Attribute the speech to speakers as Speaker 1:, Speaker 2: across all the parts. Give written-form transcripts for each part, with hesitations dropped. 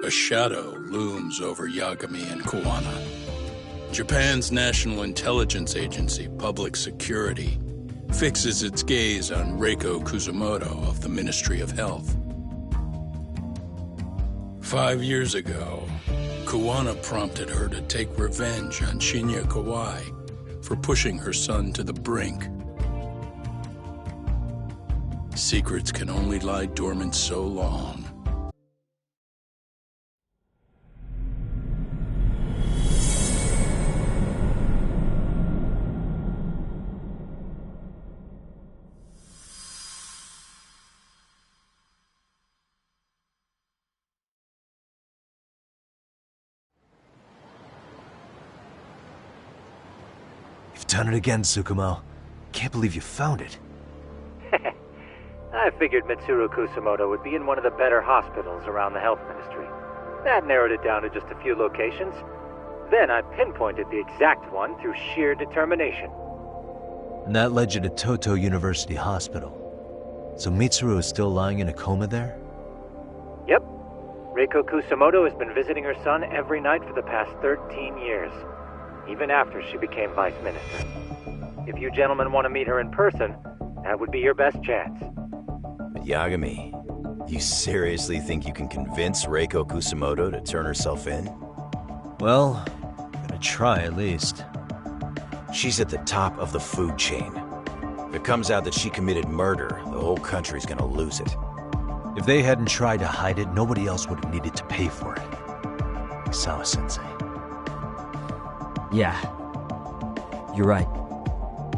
Speaker 1: A shadow looms over Yagami and Kuwana. Japan's National Intelligence Agency, Public Security, fixes its gaze on Reiko Kusumoto of the Ministry of Health. 5 years ago, Kuwana prompted her to take revenge on Shinya Kawai for pushing her son to the brink. Secrets can only lie dormant so long.
Speaker 2: You've done it again, Tsukumo. Can't believe you found it.
Speaker 3: I figured Mitsuru Kusumoto would be in one of the better hospitals around the health ministry. That narrowed it down to just a few locations. Then I pinpointed the exact one through sheer determination.
Speaker 2: And that led you to Toto University Hospital. So Mitsuru is still lying in a coma there?
Speaker 3: Yep. Reiko Kusumoto has been visiting her son every night for the past 13 years. Even after she became vice minister. If you gentlemen want to meet her in person, that would be your best chance.
Speaker 4: But Yagami, you seriously think you can convince Reiko Kusumoto to turn herself in?
Speaker 2: Well, gonna try at least.
Speaker 4: She's at the top of the food chain. If it comes out that she committed murder, the whole country's gonna lose it.
Speaker 2: If they hadn't tried to hide it, nobody else would have needed to pay for it. Like Sawa-sensei.
Speaker 5: Yeah. You're right.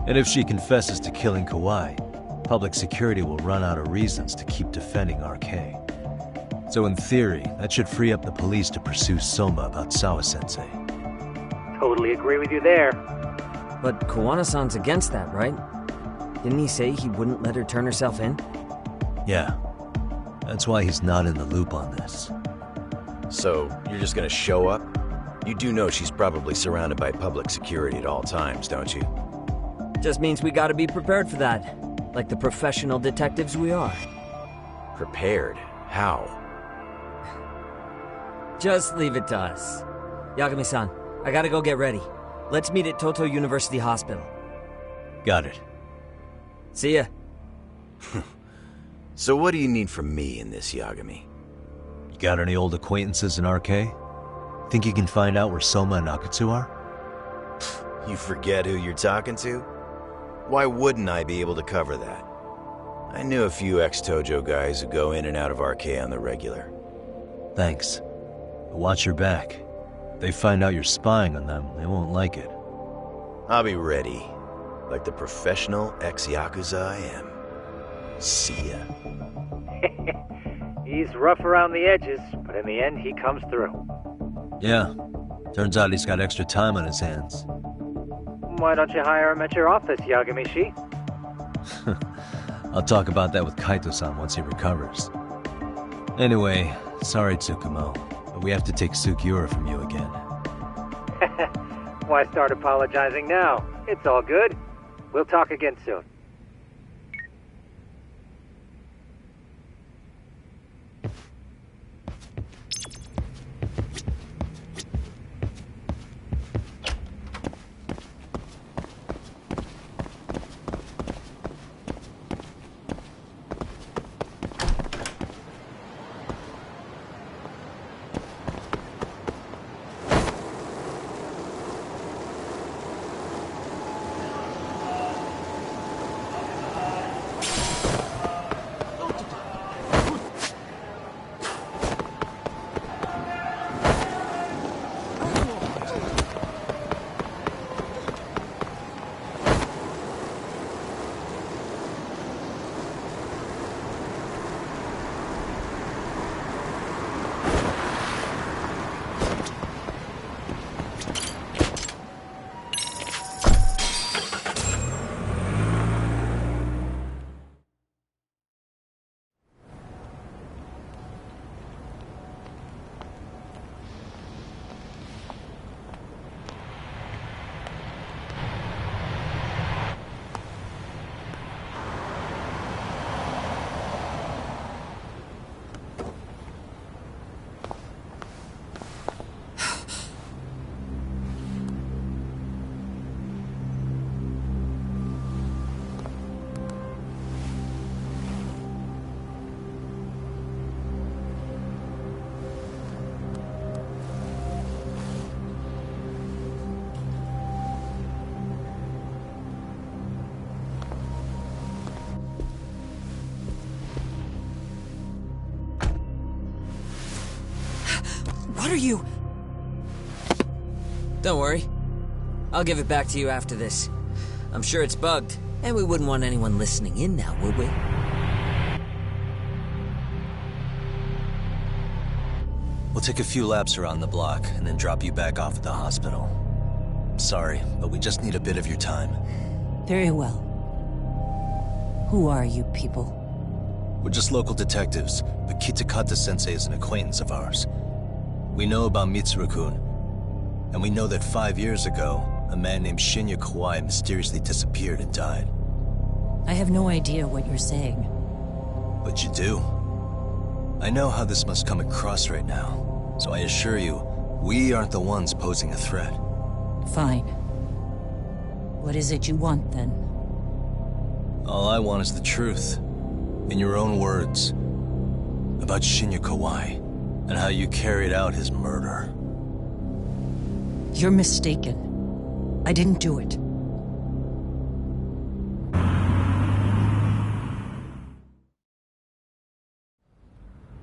Speaker 2: And if she confesses to killing Kawai, public security will run out of reasons to keep defending RK. So in theory, that should free up the police to pursue Soma about Sawa-sensei.
Speaker 3: Totally agree with you there.
Speaker 5: But Kuwana-san's against that, right? Didn't he say he wouldn't let her turn herself in?
Speaker 2: Yeah. That's why he's not in the loop on this.
Speaker 4: So, you're just gonna show up? You do know she's probably surrounded by public security at all times, don't you?
Speaker 5: Just means we gotta be prepared for that. Like the professional detectives we are.
Speaker 4: Prepared? How?
Speaker 5: Just leave it to us. Yagami-san, I gotta go get ready. Let's meet at Toto University Hospital.
Speaker 2: Got it.
Speaker 5: See ya.
Speaker 4: So what do you need from me in this, Yagami?
Speaker 2: You got any old acquaintances in RK? Think you can find out where Soma and Akatsu are?
Speaker 4: You forget who you're talking to? Why wouldn't I be able to cover that? I knew a few ex-Tojo guys who go in and out of RK on the regular.
Speaker 2: Thanks. But watch your back. If they find out you're spying on them, they won't like it.
Speaker 4: I'll be ready, like the professional ex-Yakuza I am. See ya.
Speaker 3: He's rough around the edges, but in the end he comes through.
Speaker 2: Yeah. Turns out he's got extra time on his hands.
Speaker 3: Why don't you hire him at your office, Yagami-shi?
Speaker 2: I'll talk about that with Kaito-san once he recovers. Anyway, sorry Tsukumo, but we have to take Sukiura from you again.
Speaker 3: Why start apologizing now? It's all good. We'll talk again soon.
Speaker 5: What are you... Don't worry. I'll give it back to you after this. I'm sure it's bugged, and we wouldn't want anyone listening in now, would we?
Speaker 2: We'll take a few laps around the block, and then drop you back off at the hospital. Sorry, but we just need a bit of your time.
Speaker 6: Very well. Who are you people?
Speaker 2: We're just local detectives, but Kitakata-sensei is an acquaintance of ours. We know about Mitsuru-kun, and we know that 5 years ago, a man named Shinya Kawai mysteriously disappeared and died.
Speaker 6: I have no idea what you're saying.
Speaker 2: But you do. I know how this must come across right now, so I assure you, we aren't the ones posing a threat.
Speaker 6: Fine. What is it you want, then?
Speaker 2: All I want is the truth. In your own words. About Shinya Kawai, and how you carried out his murder.
Speaker 6: You're mistaken. I didn't do it.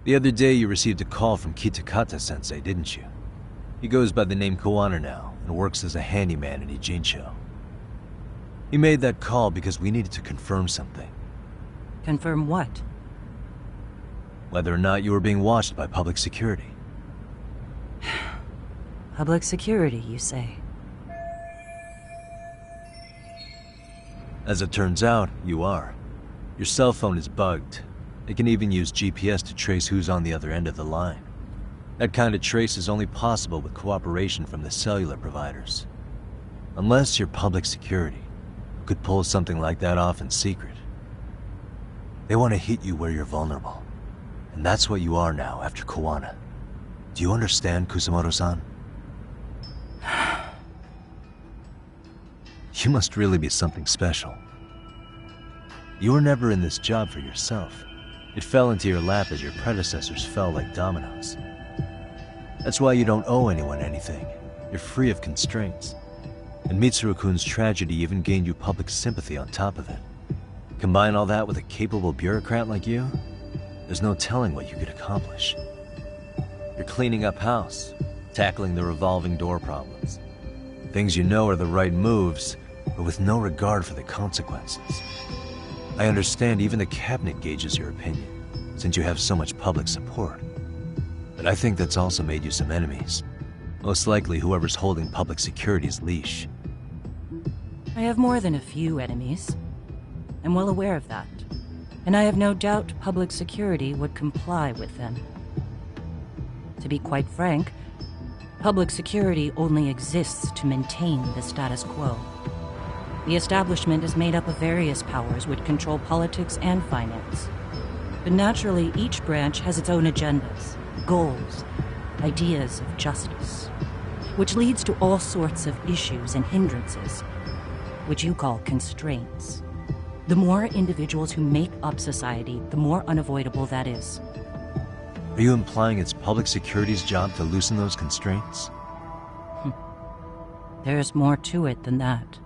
Speaker 2: The other day you received a call from Kitakata-sensei, didn't you? He goes by the name Koana now, and works as a handyman in Ijincho. He made that call because we needed to confirm something.
Speaker 6: Confirm what?
Speaker 2: Whether or not you were being watched by public security.
Speaker 6: Public security, you say?
Speaker 2: As it turns out, you are. Your cell phone is bugged. It can even use GPS to trace who's on the other end of the line. That kind of trace is only possible with cooperation from the cellular providers. Unless you're public security, who could pull something like that off in secret. They want to hit you where you're vulnerable. And that's what you are now after Koana. Do you understand, Kusamoto-san? You must really be something special. You were never in this job for yourself. It fell into your lap as your predecessors fell like dominoes. That's why you don't owe anyone anything. You're free of constraints. And Mitsuru-kun's tragedy even gained you public sympathy on top of it. Combine all that with a capable bureaucrat like you, there's no telling what you could accomplish. You're cleaning up house, tackling the revolving door problems. Things you know are the right moves, but with no regard for the consequences. I understand even the cabinet gauges your opinion, since you have so much public support. But I think that's also made you some enemies. Most likely whoever's holding public security's leash.
Speaker 6: I have more than a few enemies. I'm well aware of that. And I have no doubt public security would comply with them. To be quite frank, public security only exists to maintain the status quo. The establishment is made up of various powers which control politics and finance. But naturally, each branch has its own agendas, goals, ideas of justice, which leads to all sorts of issues and hindrances, which you call constraints. The more individuals who make up society, the more unavoidable that is.
Speaker 2: Are you implying it's public security's job to loosen those constraints?
Speaker 6: There's more to it than that.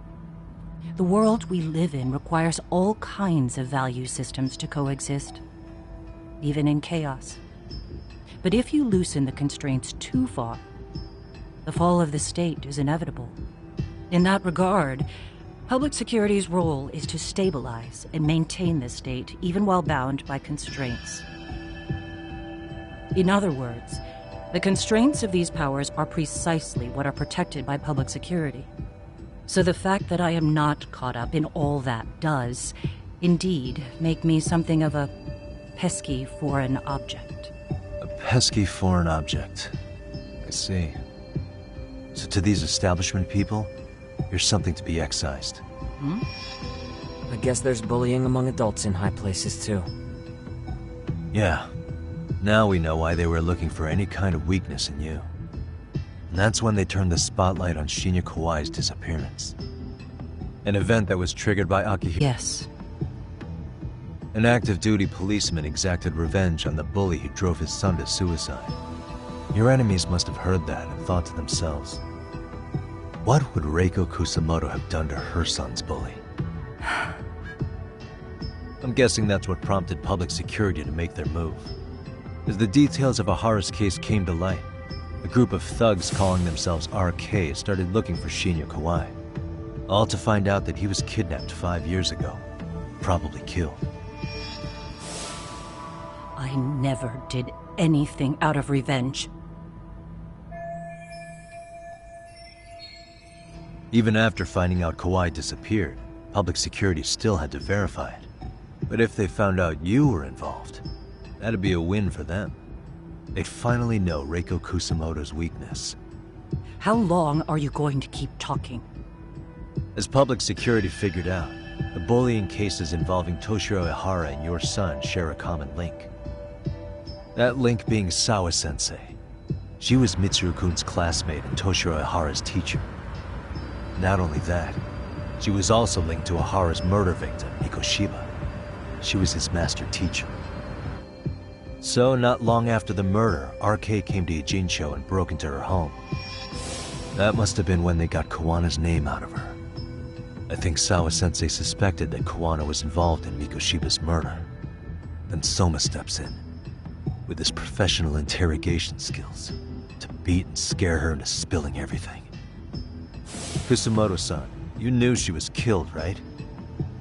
Speaker 6: The world we live in requires all kinds of value systems to coexist, even in chaos. But if you loosen the constraints too far, the fall of the state is inevitable. In that regard, public security's role is to stabilize and maintain the state, even while bound by constraints. In other words, the constraints of these powers are precisely what are protected by public security. So the fact that I am not caught up in all that does, indeed, make me something of a pesky foreign object.
Speaker 2: A pesky foreign object. I see. So to these establishment people, you're something to be excised.
Speaker 5: I guess there's bullying among adults in high places, too.
Speaker 2: Yeah. Now we know why they were looking for any kind of weakness in you. And that's when they turned the spotlight on Shinya Kawai's disappearance. An event that was triggered by Akihiro.
Speaker 6: Yes.
Speaker 2: An active-duty policeman exacted revenge on the bully who drove his son to suicide. Your enemies must have heard that and thought to themselves, what would Reiko Kusamoto have done to her son's bully? I'm guessing that's what prompted public security to make their move. As the details of Ahara's case came to light, a group of thugs calling themselves RK started looking for Shinya Kawai, all to find out that he was kidnapped 5 years ago, probably killed.
Speaker 6: I never did anything out of revenge.
Speaker 2: Even after finding out Kawai disappeared, public security still had to verify it. But if they found out you were involved, that'd be a win for them. They'd finally know Reiko Kusamoto's weakness.
Speaker 6: How long are you going to keep talking?
Speaker 2: As public security figured out, the bullying cases involving Toshiro Ihara and your son share a common link. That link being Sawa-sensei. She was Mitsuru-kun's classmate and Toshiro Ihara's teacher. Not only that, she was also linked to Ihara's murder victim, Mikoshiba. She was his master teacher. So, not long after the murder, RK came to Ijincho and broke into her home. That must have been when they got Kawana's name out of her. I think Sawa-sensei suspected that Kawana was involved in Mikoshiba's murder. Then Soma steps in, with his professional interrogation skills, to beat and scare her into spilling everything. Kusamoto-san, you knew she was killed, right?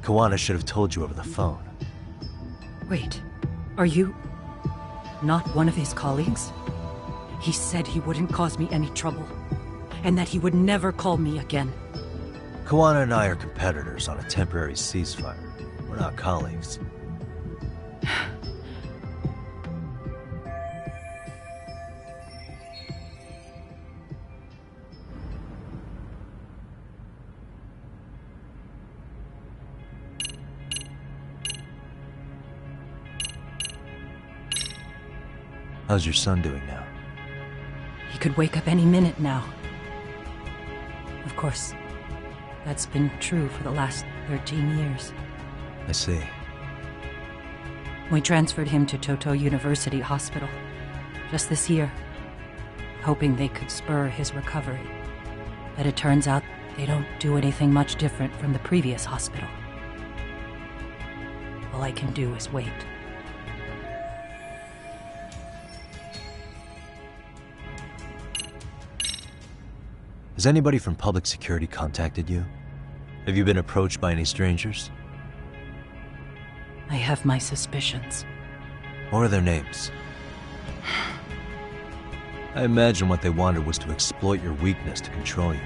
Speaker 2: Kawana should have told you over the phone.
Speaker 6: Wait, are you not one of his colleagues? He said he wouldn't cause me any trouble, and that he would never call me again.
Speaker 2: Kawana and I are competitors on a temporary ceasefire. We're not colleagues. How's your son doing now?
Speaker 6: He could wake up any minute now. Of course, that's been true for the last 13 years.
Speaker 2: I see.
Speaker 6: We transferred him to Toto University Hospital just this year, hoping they could spur his recovery. But it turns out they don't do anything much different from the previous hospital. All I can do is wait.
Speaker 2: Has anybody from public security contacted you? Have you been approached by any strangers?
Speaker 6: I have my suspicions.
Speaker 2: What are their names? I imagine what they wanted was to exploit your weakness to control you.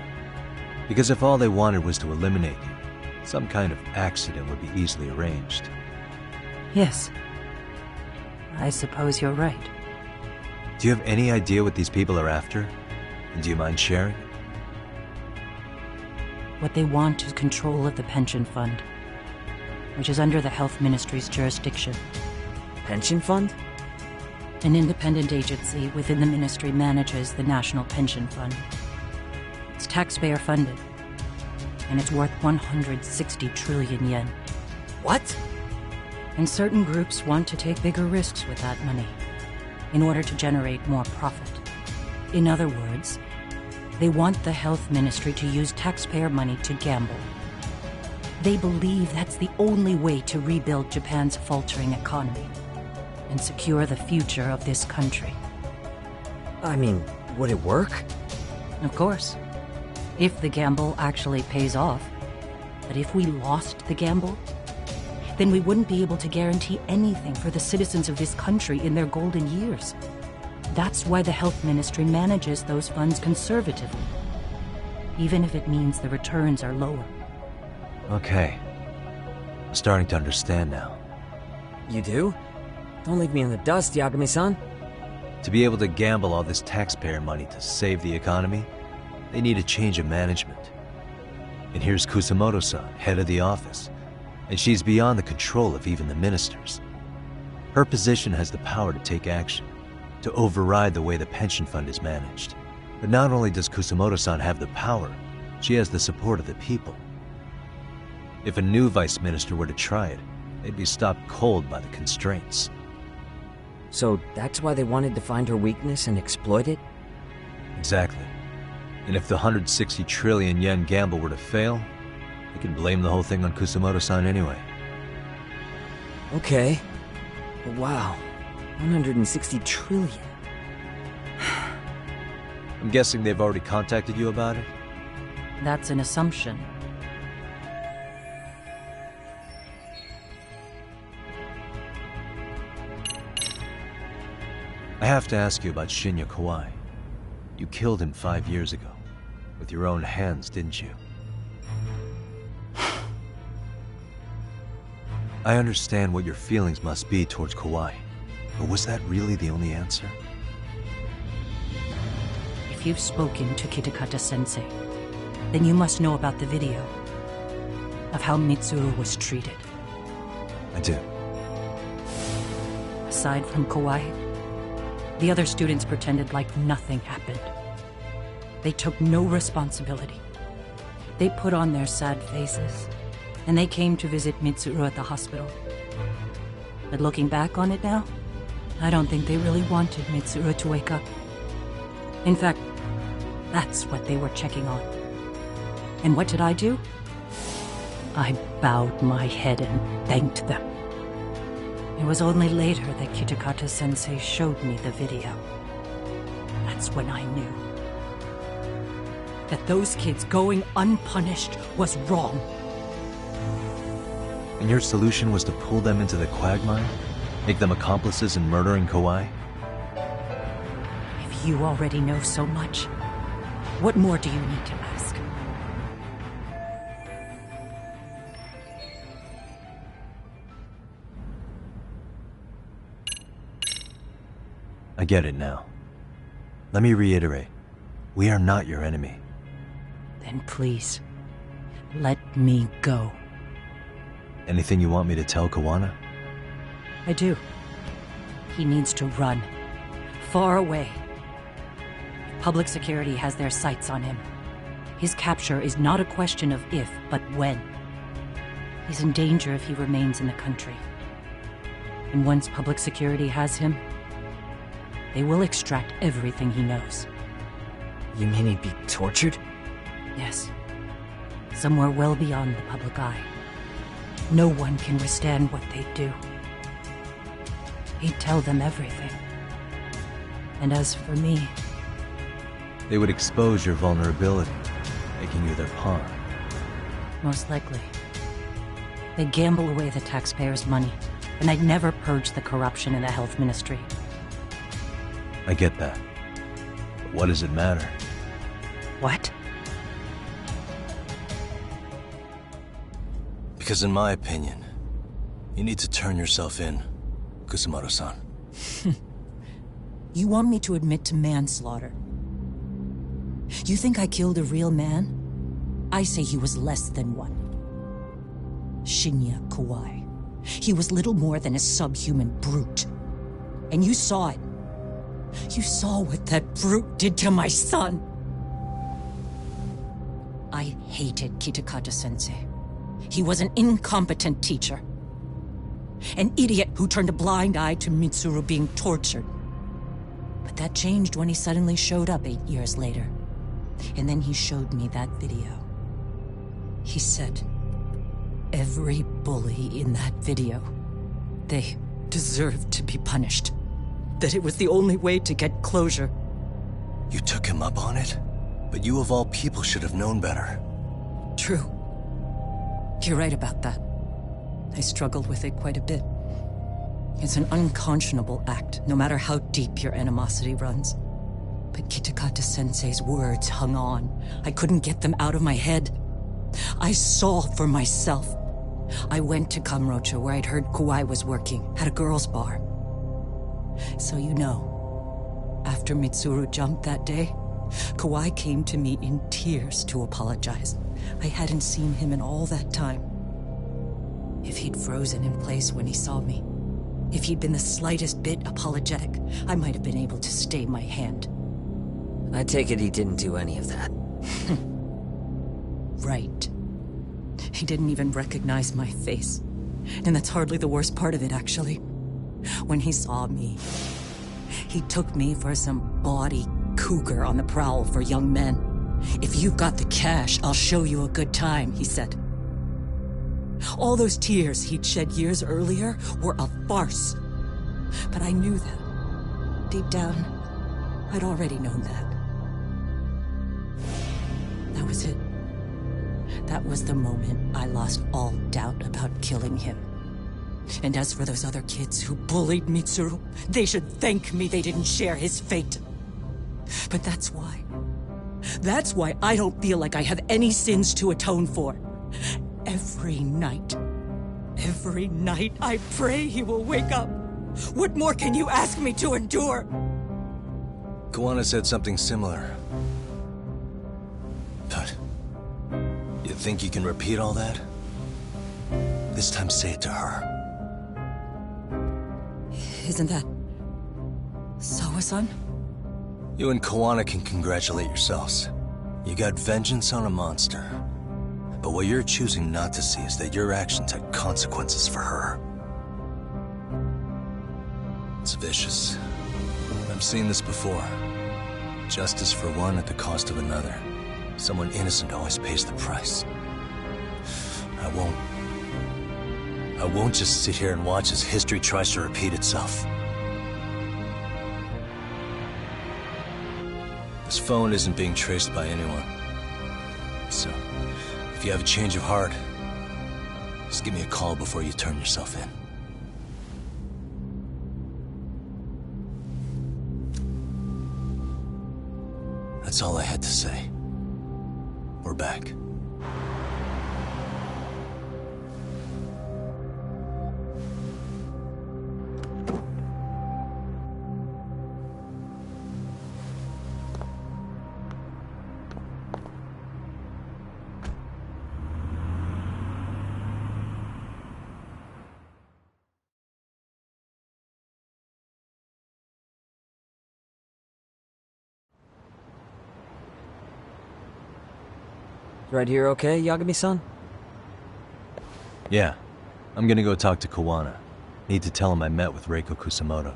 Speaker 2: Because if all they wanted was to eliminate you, some kind of accident would be easily arranged.
Speaker 6: Yes. I suppose you're right.
Speaker 2: Do you have any idea what these people are after? And do you mind sharing?
Speaker 6: What they want is control of the pension fund, which is under the Health Ministry's jurisdiction.
Speaker 5: Pension fund?
Speaker 6: An independent agency within the ministry manages the National Pension Fund. It's taxpayer funded, and it's worth 160 trillion yen.
Speaker 5: What?
Speaker 6: And certain groups want to take bigger risks with that money in order to generate more profit. In other words, they want the health ministry to use taxpayer money to gamble. They believe that's the only way to rebuild Japan's faltering economy and secure the future of this country.
Speaker 5: I mean, would it work?
Speaker 6: Of course, if the gamble actually pays off. But if we lost the gamble, then we wouldn't be able to guarantee anything for the citizens of this country in their golden years. That's why the health ministry manages those funds conservatively, even if it means the returns are lower.
Speaker 2: Okay. I'm starting to understand now.
Speaker 5: You do? Don't leave me in the dust, Yagami-san.
Speaker 2: To be able to gamble all this taxpayer money to save the economy, they need a change of management. And here's Kusamoto-san, head of the office, and she's beyond the control of even the ministers. Her position has the power to take action, to override the way the pension fund is managed. But not only does Kusamoto-san have the power, she has the support of the people. If a new vice minister were to try it, they'd be stopped cold by the constraints.
Speaker 5: So that's why they wanted to find her weakness and exploit it?
Speaker 2: Exactly. And if the 160 trillion yen gamble were to fail, they could blame the whole thing on Kusamoto-san anyway.
Speaker 5: Okay. Wow. 160 trillion.
Speaker 2: I'm guessing they've already contacted you about it?
Speaker 6: That's an assumption.
Speaker 2: I have to ask you about Shinya Kawai. You killed him 5 years ago. With your own hands, didn't you? I understand what your feelings must be towards Kawai, but was that really the only answer?
Speaker 6: If you've spoken to Kitakata-sensei, then you must know about the video of how Mitsuru was treated.
Speaker 2: I do.
Speaker 6: Aside from Kawai, the other students pretended like nothing happened. They took no responsibility. They put on their sad faces, and they came to visit Mitsuru at the hospital. But looking back on it now, I don't think they really wanted Mitsuru to wake up. In fact, that's what they were checking on. And what did I do? I bowed my head and thanked them. It was only later that Kitakata-sensei showed me the video. That's when I knew that those kids going unpunished was wrong.
Speaker 2: And your solution was to pull them into the quagmire? Make them accomplices in murdering Kawai?
Speaker 6: If you already know so much, what more do you need to ask?
Speaker 2: I get it now. Let me reiterate. We are not your enemy.
Speaker 6: Then please, let me go.
Speaker 2: Anything you want me to tell Kawana?
Speaker 6: I do. He needs to run. Far away. Public security has their sights on him. His capture is not a question of if, but when. He's in danger if he remains in the country. And once public security has him, they will extract everything he knows.
Speaker 5: You mean he'd be tortured?
Speaker 6: Yes. Somewhere well beyond the public eye. No one can withstand what they do. He'd tell them everything. And as for me...
Speaker 2: They would expose your vulnerability, making you their pawn.
Speaker 6: Most likely. They'd gamble away the taxpayers' money, and they'd never purge the corruption in the health ministry.
Speaker 2: I get that. But what does it matter?
Speaker 6: What?
Speaker 2: Because in my opinion, you need to turn yourself in, Kusumoto-san.
Speaker 6: You want me to admit to manslaughter? You think I killed a real man? I say he was less than one. Shinya Kawai. He was little more than a subhuman brute. And you saw it. You saw what that brute did to my son. I hated Kitakata-sensei. He was an incompetent teacher. An idiot who turned a blind eye to Mitsuru being tortured. But that changed when he suddenly showed up 8 years later. And then he showed me that video. He said, every bully in that video, they deserved to be punished. That it was the only way to get closure.
Speaker 2: You took him up on it? But you of all people should have known better.
Speaker 6: True. You're right about that. I struggled with it quite a bit. It's an unconscionable act, no matter how deep your animosity runs. But Kitakata-sensei's words hung on. I couldn't get them out of my head. I saw for myself. I went to Kamurocho, where I'd heard Kawai was working, at a girls' bar. So you know, after Mitsuru jumped that day, Kawai came to me in tears to apologize. I hadn't seen him in all that time. If he'd frozen in place when he saw me, if he'd been the slightest bit apologetic, I might have been able to stay my hand.
Speaker 5: I take it he didn't do any of that.
Speaker 6: Right. He didn't even recognize my face. And that's hardly the worst part of it, actually. When he saw me, he took me for some bawdy cougar on the prowl for young men. If you've got the cash, I'll show you a good time, he said. All those tears he'd shed years earlier were a farce. But I knew that. Deep down, I'd already known that. was it. That was the moment I lost all doubt about killing him. And as for those other kids who bullied Mitsuru, they should thank me they didn't share his fate. But that's why I don't feel like I have any sins to atone for. Every night I pray he will wake up. What more can you ask me to endure?
Speaker 2: Kuwana said something similar. But you think you can repeat all that? This time say it to her.
Speaker 6: Isn't that Sawa-san?
Speaker 2: You and Kuwana can congratulate yourselves. You got vengeance on a monster. But what you're choosing not to see is that your actions had consequences for her. It's vicious. I've seen this before. Justice for one at the cost of another. Someone innocent always pays the price. I won't just sit here and watch as history tries to repeat itself. This phone isn't being traced by anyone. So, if you have a change of heart, just give me a call before you turn yourself in. That's all I had to say. We're back.
Speaker 5: Right here okay, Yagami-san?
Speaker 2: Yeah. I'm gonna go talk to Kuwana. Need to tell him I met with Reiko Kusamoto.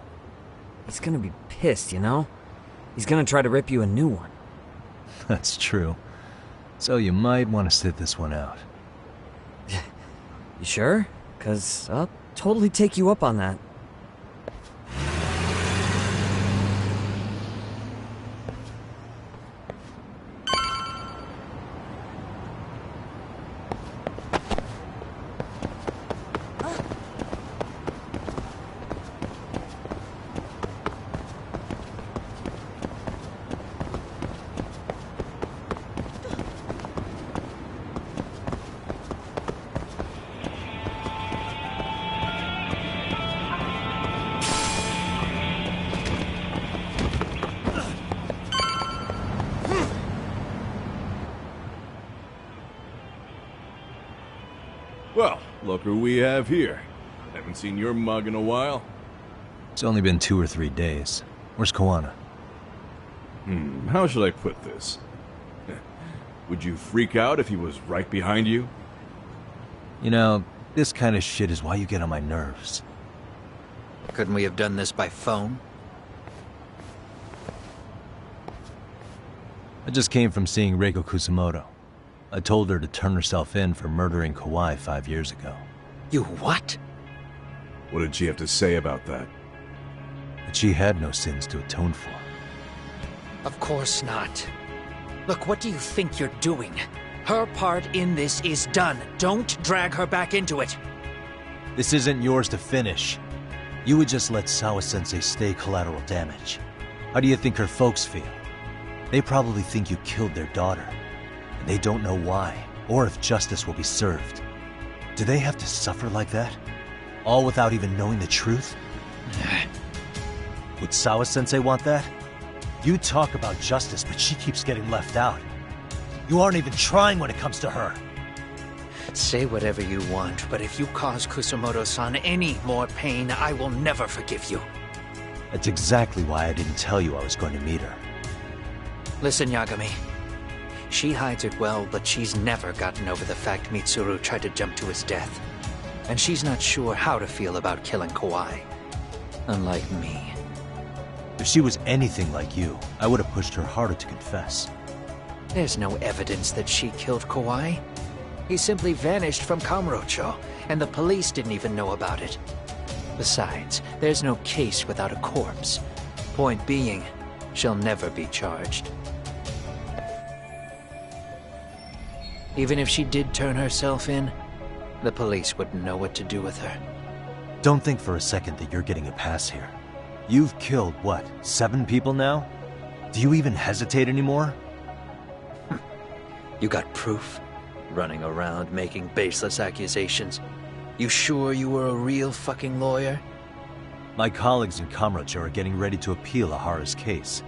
Speaker 5: He's gonna be pissed, you know? He's gonna try to rip you a new one.
Speaker 2: That's true. So you might want to sit this one out.
Speaker 5: You sure? 'Cause I'll totally take you up on that.
Speaker 7: Well, look who we have here. Haven't seen your mug in a while.
Speaker 2: It's only been 2 or 3 days. Where's Kuwana?
Speaker 7: How should I put this? Would you freak out if he was right behind you?
Speaker 2: You know, this kind of shit is why you get on my nerves.
Speaker 8: Couldn't we have done this by phone?
Speaker 2: I just came from seeing Reiko Kusamoto. I told her to turn herself in for murdering Kawai 5 years ago.
Speaker 8: You what?
Speaker 7: What did she have to say about that?
Speaker 2: That she had no sins to atone for.
Speaker 8: Of course not. Look, what do you think you're doing? Her part in this is done. Don't drag her back into it.
Speaker 2: This isn't yours to finish. You would just let Sawa-sensei stay collateral damage. How do you think her folks feel? They probably think you killed their daughter. And they don't know why, or if justice will be served. Do they have to suffer like that? All without even knowing the truth? Would Sawa-sensei want that? You talk about justice, but she keeps getting left out. You aren't even trying when it comes to her.
Speaker 8: Say whatever you want, but if you cause Kusamoto-san any more pain, I will never forgive you.
Speaker 2: That's exactly why I didn't tell you I was going to meet her.
Speaker 8: Listen, Yagami. She hides it well, but she's never gotten over the fact Mitsuru tried to jump to his death. And she's not sure how to feel about killing Kawai. Unlike me.
Speaker 2: If she was anything like you, I would have pushed her harder to confess.
Speaker 8: There's no evidence that she killed Kawai. He simply vanished from Kamurocho, and the police didn't even know about it. Besides, there's no case without a corpse. Point being, she'll never be charged. Even if she did turn herself in, the police wouldn't know what to do with her.
Speaker 2: Don't think for a second that you're getting a pass here. You've killed, what, 7 people now? Do you even hesitate anymore?
Speaker 8: You got proof? Running around making baseless accusations. You sure you were a real fucking lawyer?
Speaker 2: My colleagues in Kamurocho are getting ready to appeal Ahara's case.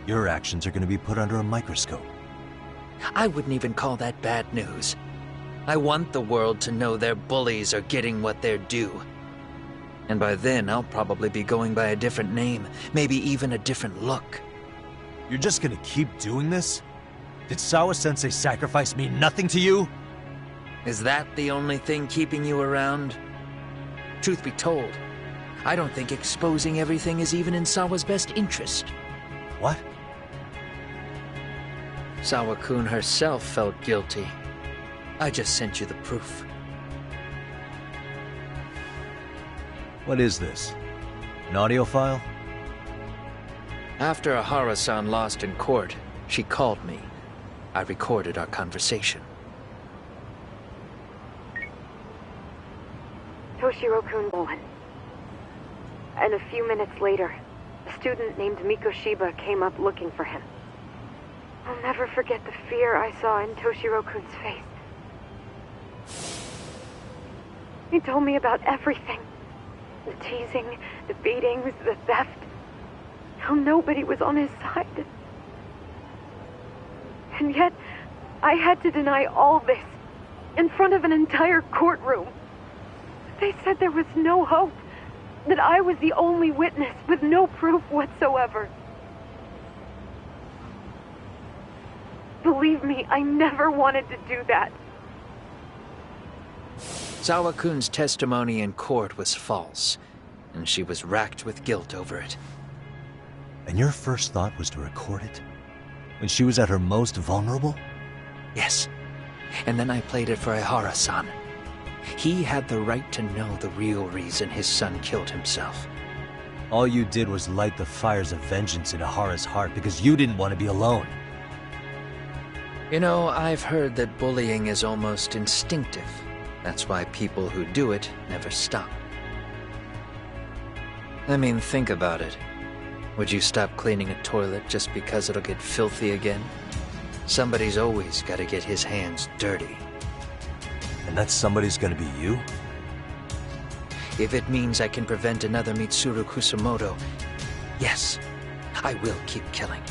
Speaker 2: Your actions are going to be put under a microscope.
Speaker 8: I wouldn't even call that bad news. I want the world to know their bullies are getting what they're due. And by then, I'll probably be going by a different name, maybe even a different look.
Speaker 2: You're just gonna keep doing this? Did Sawa-sensei sacrifice mean nothing to you?
Speaker 8: Is that the only thing keeping you around? Truth be told, I don't think exposing everything is even in Sawa's best interest.
Speaker 2: What?
Speaker 8: Sawa-kun herself felt guilty. I just sent you the proof.
Speaker 2: What is this? An audio file?
Speaker 8: After Ahara-san lost in court, she called me. I recorded our conversation.
Speaker 9: Toshiro-kun won. And a few minutes later, a student named Mikoshiba came up looking for him. I'll never forget the fear I saw in Toshiro-kun's face. He told me about everything. The teasing, the beatings, the theft. How nobody was on his side. And yet, I had to deny all this in front of an entire courtroom. They said there was no hope, that I was the only witness with no proof whatsoever. Believe me, I never wanted to do that.
Speaker 8: Sawa-kun's testimony in court was false, and she was racked with guilt over it.
Speaker 2: And your first thought was to record it? When she was at her most vulnerable?
Speaker 8: Yes. And then I played it for Ahara-san. He had the right to know the real reason his son killed himself.
Speaker 2: All you did was light the fires of vengeance in Ahara's heart because you didn't want to be alone.
Speaker 8: You know, I've heard that bullying is almost instinctive. That's why people who do it never stop. I mean, think about it. Would you stop cleaning a toilet just because it'll get filthy again? Somebody's always got to get his hands dirty.
Speaker 2: And that somebody's gonna be you?
Speaker 8: If it means I can prevent another Mitsuru Kusamoto, yes, I will keep killing.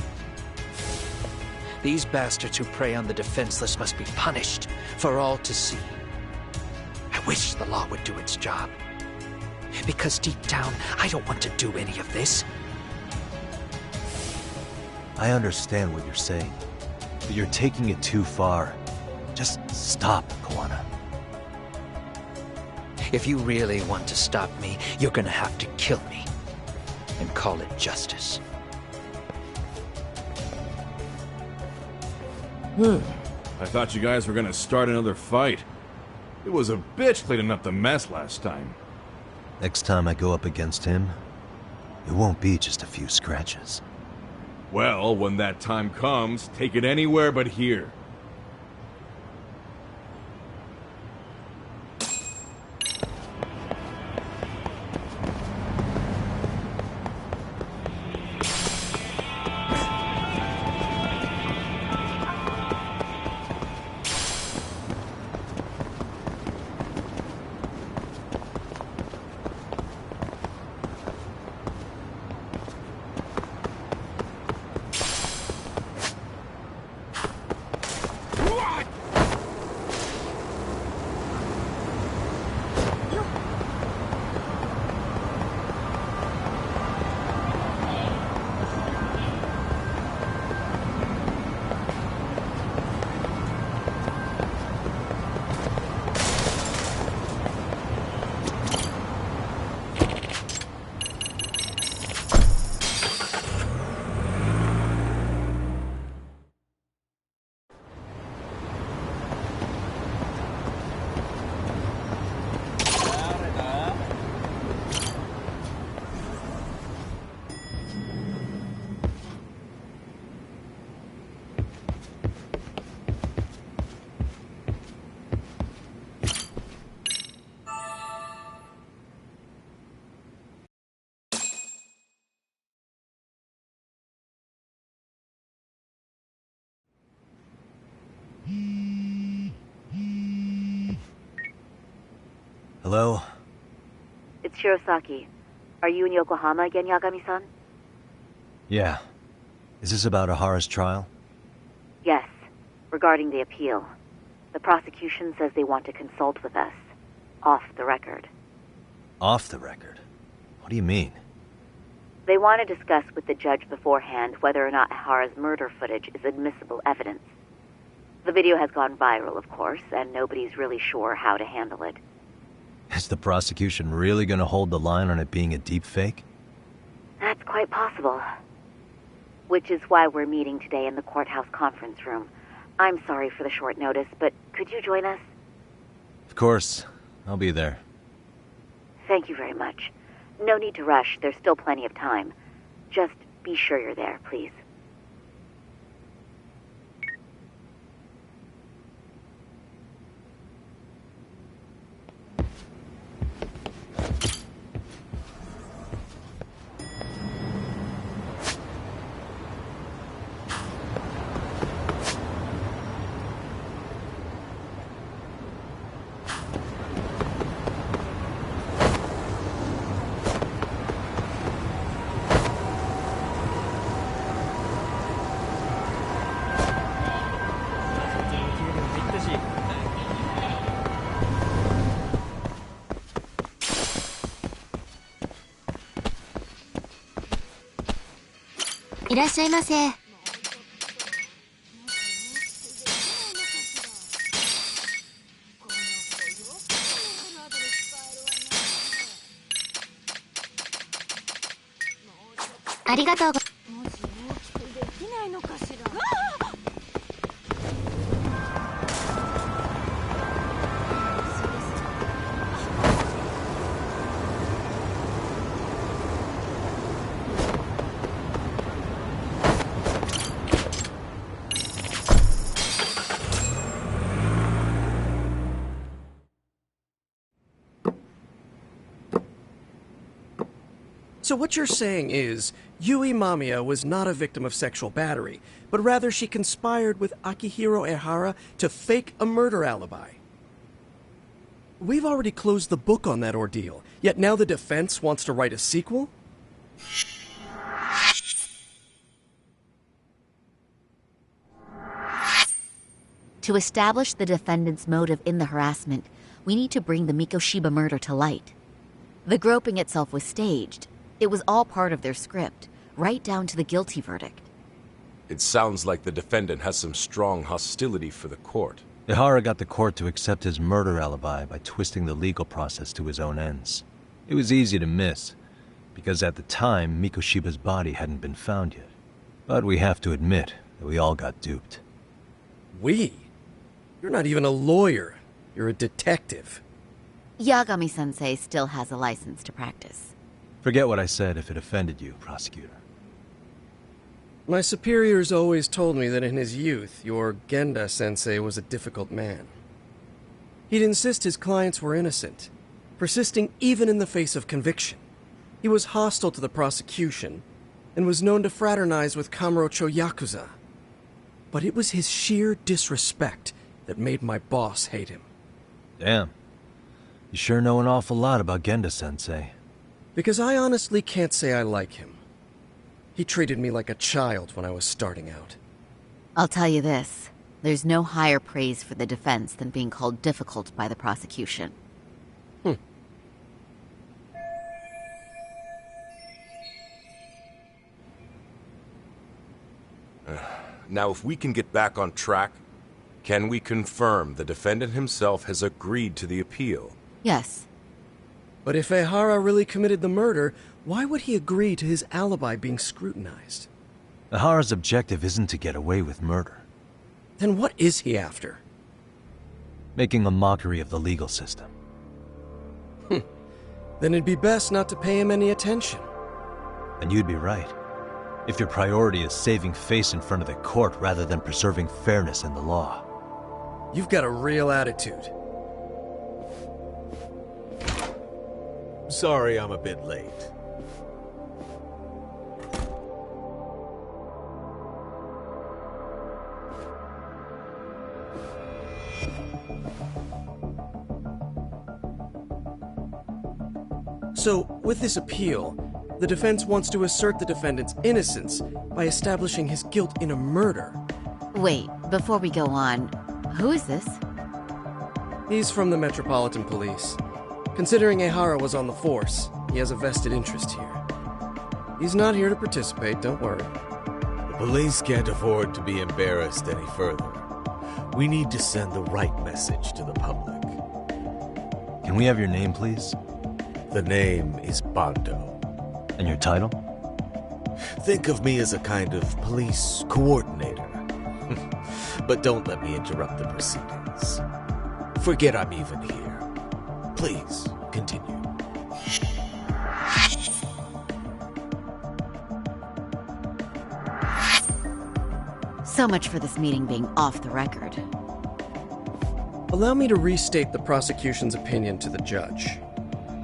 Speaker 8: These bastards who prey on the defenseless must be punished for all to see. I wish the law would do its job. Because deep down, I don't want to do any of this.
Speaker 2: I understand what you're saying, but you're taking it too far. Just stop, Koana.
Speaker 8: If you really want to stop me, you're gonna have to kill me. And call it justice.
Speaker 7: I thought you guys were gonna start another fight. It was a bitch cleaning up the mess last time.
Speaker 2: Next time I go up against him, it won't be just a few scratches.
Speaker 7: Well, when that time comes, take it anywhere but here.
Speaker 2: Hello?
Speaker 10: It's Shirosaki. Are you in Yokohama again, Yagami-san?
Speaker 2: Yeah. Is this about Ahara's trial?
Speaker 10: Yes, regarding the appeal. The prosecution says they want to consult with us. Off the record.
Speaker 2: Off the record? What do you mean?
Speaker 10: They want to discuss with the judge beforehand whether or not Ahara's murder footage is admissible evidence. The video has gone viral, of course, and nobody's really sure how to handle it.
Speaker 2: Is the prosecution really going to hold the line on it being a deepfake?
Speaker 10: That's quite possible. Which is why we're meeting today in the courthouse conference room. I'm sorry for the short notice, but could you join us?
Speaker 2: Of course. I'll be there.
Speaker 10: Thank you very much. No need to rush. There's still plenty of time. Just be sure you're there, please.
Speaker 11: いらっしゃいませ。ありがとうご。文字大きくできないのかしら。
Speaker 12: So what you're saying is, Yui Mamiya was not a victim of sexual battery, but rather she conspired with Akihiro Ehara to fake a murder alibi. We've already closed the book on that ordeal, yet now the defense wants to write a sequel?
Speaker 11: To establish the defendant's motive in the harassment, we need to bring the Mikoshiba murder to light. The groping itself was staged. It was all part of their script, right down to the guilty verdict.
Speaker 13: It sounds like the defendant has some strong hostility for the court.
Speaker 2: Ehara got the court to accept his murder alibi by twisting the legal process to his own ends. It was easy to miss, because at the time, Mikoshiba's body hadn't been found yet. But we have to admit that we all got duped.
Speaker 12: We? You're not even a lawyer. You're a detective.
Speaker 11: Yagami-sensei still has a license to practice.
Speaker 2: Forget what I said if it offended you, prosecutor.
Speaker 12: My superiors always told me that in his youth, your Genda-sensei was a difficult man. He'd insist his clients were innocent, persisting even in the face of conviction. He was hostile to the prosecution, and was known to fraternize with Kamurocho Yakuza. But it was his sheer disrespect that made my boss hate him.
Speaker 2: Damn. You sure know an awful lot about Genda-sensei.
Speaker 12: Because I honestly can't say I like him. He treated me like a child when I was starting out.
Speaker 11: I'll tell you this. There's no higher praise for the defense than being called difficult by the prosecution.
Speaker 13: Now, if we can get back on track, can we confirm the defendant himself has agreed to the appeal?
Speaker 11: Yes.
Speaker 12: But if Ehara really committed the murder, why would he agree to his alibi being scrutinized?
Speaker 2: Ehara's objective isn't to get away with murder.
Speaker 12: Then what is he after?
Speaker 2: Making a mockery of the legal system.
Speaker 12: Then it'd be best not to pay him any attention.
Speaker 2: And you'd be right. If your priority is saving face in front of the court rather than preserving fairness in the law.
Speaker 12: You've got a real attitude.
Speaker 14: Sorry I'm a bit late.
Speaker 12: So, with this appeal, the defense wants to assert the defendant's innocence by establishing his guilt in a murder.
Speaker 11: Wait, before we go on, who is this?
Speaker 12: He's from the Metropolitan Police. Considering Ehara was on the force, he has a vested interest here. He's not here to participate, don't worry.
Speaker 14: The police can't afford to be embarrassed any further. We need to send the right message to the public.
Speaker 2: Can we have your name, please?
Speaker 14: The name is Bando.
Speaker 2: And your title?
Speaker 14: Think of me as a kind of police coordinator. But don't let me interrupt the proceedings. Forget I'm even here. Please, continue.
Speaker 11: So much for this meeting being off the record.
Speaker 12: Allow me to restate the prosecution's opinion to the judge.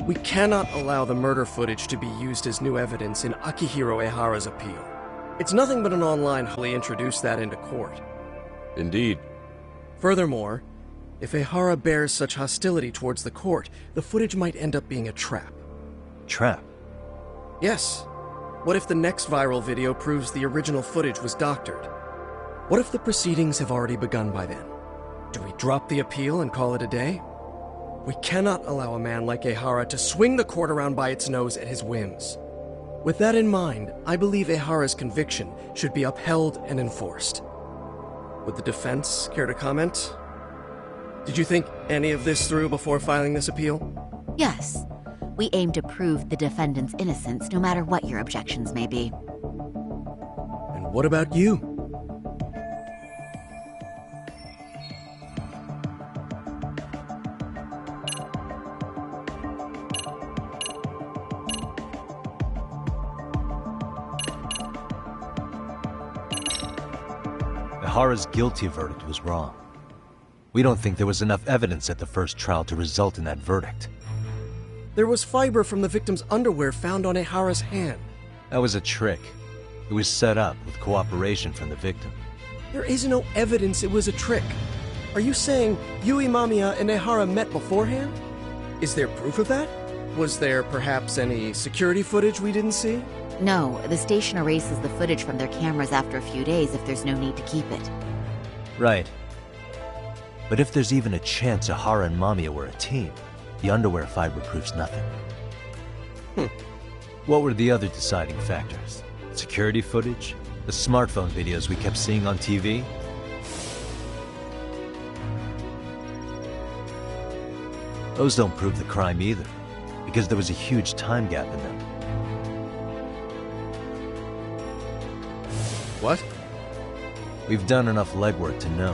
Speaker 12: We cannot allow the murder footage to be used as new evidence in Akihiro Ehara's appeal. It's nothing but an online hole introduced that into court.
Speaker 13: Indeed.
Speaker 12: Furthermore, if Ehara bears such hostility towards the court, the footage might end up being a trap.
Speaker 2: Trap?
Speaker 12: Yes. What if the next viral video proves the original footage was doctored? What if the proceedings have already begun by then? Do we drop the appeal and call it a day? We cannot allow a man like Ehara to swing the court around by its nose at his whims. With that in mind, I believe Ehara's conviction should be upheld and enforced. Would the defense care to comment? Did you think any of this through before filing this appeal?
Speaker 11: Yes. We aim to prove the defendant's innocence, no matter what your objections may be.
Speaker 12: And what about you?
Speaker 2: Ehara's guilty verdict was wrong. We don't think there was enough evidence at the first trial to result in that verdict.
Speaker 12: There was fiber from the victim's underwear found on Ehara's hand.
Speaker 2: That was a trick. It was set up with cooperation from the victim.
Speaker 12: There is no evidence it was a trick. Are you saying Yui Mamiya and Ehara met beforehand? Is there proof of that? Was there perhaps any security footage we didn't see?
Speaker 11: No, the station erases the footage from their cameras after a few days if there's no need to keep it.
Speaker 2: Right. But if there's even a chance Ehara and Mamiya were a team, the underwear fiber proves nothing. What were the other deciding factors? Security footage? The smartphone videos we kept seeing on TV? Those don't prove the crime either, because there was a huge time gap in them.
Speaker 12: What?
Speaker 2: We've done enough legwork to know.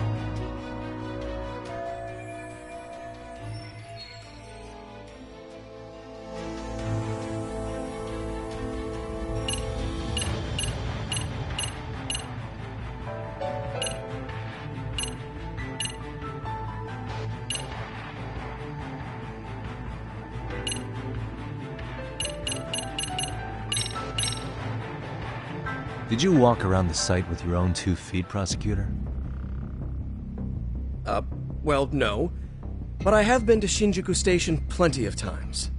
Speaker 2: Did you walk around the site with your own 2 feet, prosecutor?
Speaker 12: Well, no. But I have been to Shinjuku Station plenty of times.